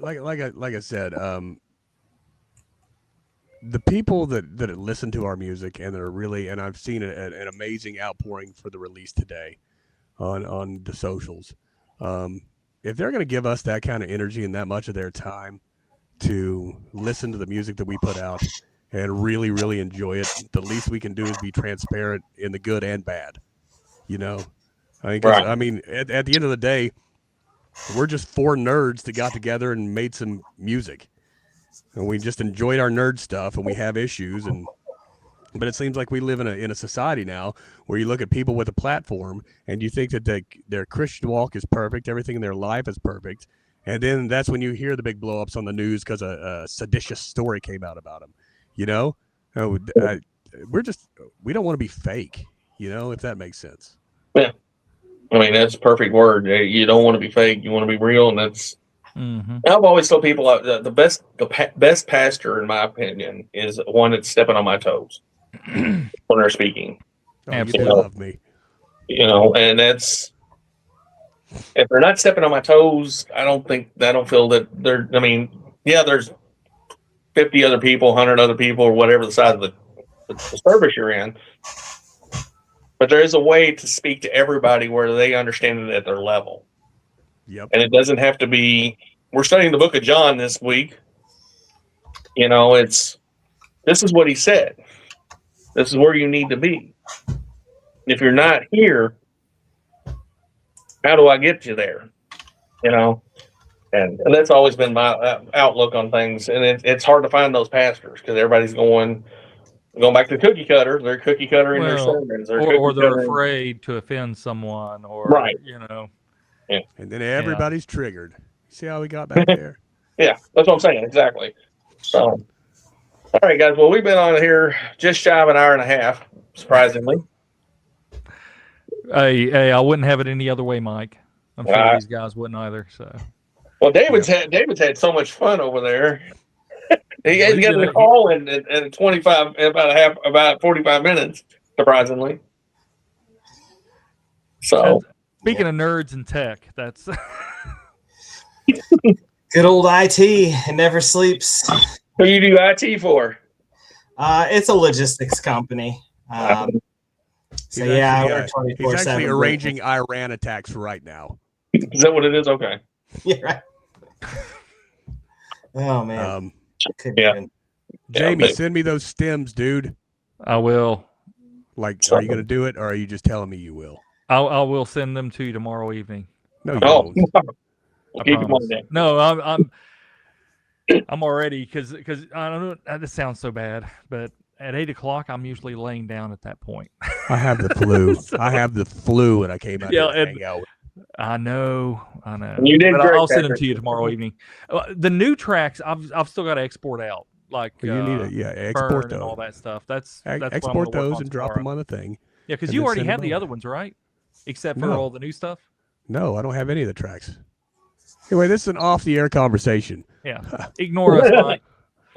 Well, like I said, the people that listen to our music and that are really, and I've seen an amazing outpouring for the release today on the socials. If they're going to give us that kind of energy and that much of their time to listen to the music that we put out and really, really enjoy it, the least we can do is be transparent in the good and bad. You know, Right. I mean, at the end of the day, we're just four nerds that got together and made some music, and we just enjoyed our nerd stuff, and we have issues, but it seems like we live in a society now where you look at people with a platform and you think that their Christian walk is perfect, everything in their life is perfect, and then that's when you hear the big blow-ups on the news because a seditious story came out about them. You know, we don't want to be fake. You know, if that makes sense. Yeah. I mean, that's a perfect word. You don't want to be fake. You want to be real, and that's. Mm-hmm. I've always told people the best pastor, in my opinion, is one that's stepping on my toes when they're speaking. Oh, you Absolutely. love me. You know, and that's if they're not stepping on my toes, I don't feel that they're. I mean, yeah, there's 50 other people, 100 other people, or whatever the size of the service you're in. But there is a way to speak to everybody where they understand it at their level. Yep. And it doesn't have to be. We're studying the book of John this week. You know, this is what he said. This is where you need to be. If you're not here, how do I get you there? You know, and that's always been my outlook on things. And it's hard to find those pastors because everybody's going back to the cookie cutter. They're cookie cutter in their sermons. Or they're afraid to offend someone, or right. You know. Yeah. And then everybody's triggered. See how we got back there? Yeah, that's what I'm saying. Exactly. So, all right, guys. Well, we've been on here just shy of an hour and a half, surprisingly. Hey, I wouldn't have it any other way, Mike. I'm sure these guys wouldn't either. So. Well, David's had so much fun over there. He got a call in at 25, about 45 minutes, surprisingly. So, speaking of nerds and tech, that's good old IT. It never sleeps. Who you do IT for? It's a logistics company. So I work 24/7. He's actually arranging Iran attacks right now. Is that what it is? Okay. Yeah. Right. Oh man. Jamie, send me those stems, dude. I will. Like, are you going to do it, or are you just telling me you will? I will send them to you tomorrow evening. No, you won't. We'll keep them on there. No, I'm already because I don't know. This sounds so bad, but at 8:00 I'm usually laying down at that point. I have the flu. I have the flu, and I came out here to hang out. I know. You did but great, I'll send them to you tomorrow evening. The new tracks, I've still got to export out, like you need to export those and all that stuff. That's export those and drop them on the thing. Yeah, because you already have the other ones, right? Except for all the new stuff. No, I don't have any of the tracks. Anyway, this is an off-the-air conversation. Yeah, ignore us, Mike.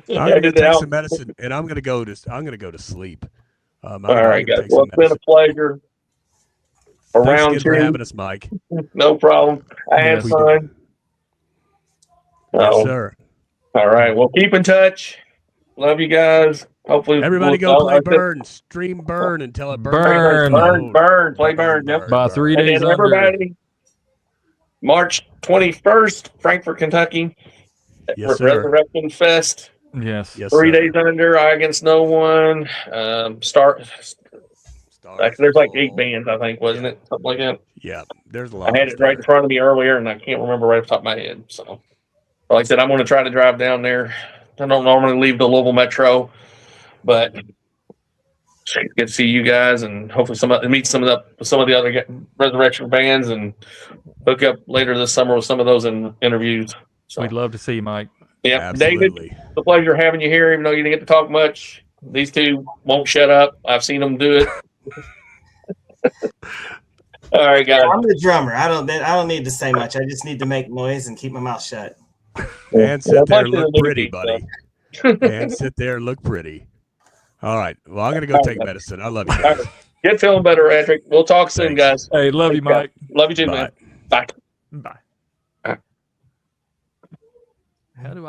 I'm going to take some medicine, and I'm going to go to sleep. All right, guys. Well, it's been a pleasure. Thanks for having us, Mike. No problem. I had fun. Yes, sir. All right. Well, keep in touch. Love you guys. Hopefully, everybody go play Burn, stream Burn until it burns. Play Burn. Yep. By 3 days. And everybody, March 21st, Frankfort, Kentucky. Yes, sir. Resurrection Fest. Yes. 3 days under. I Against No One. There's like 8 bands, I think, wasn't it? Something like that. Yeah, there's a lot. I had it right in front of me earlier, and I can't remember right off the top of my head. So, like I said, I'm going to try to drive down there. I don't normally leave the Louisville Metro, but get to see you guys and hopefully meet some of the other Resurrection bands and hook up later this summer with some of those interviews. So, we'd love to see you, Mike. Yeah, David, it's a pleasure having you here, even though you didn't get to talk much. These two won't shut up. I've seen them do it. All right, guys. I'm the drummer. I don't need to say much. I just need to make noise and keep my mouth shut. And sit Well, there punch and in the look pretty, nicotine buddy. And sit there and look pretty. All right. Well, I'm going to go take medicine. I love you stuff. guys. Get feeling better, Patrick. We'll talk soon, Thanks. guys. Hey, love you, Take care. Mike. Love you too, Bye. man. Bye. Bye. Bye. How do I?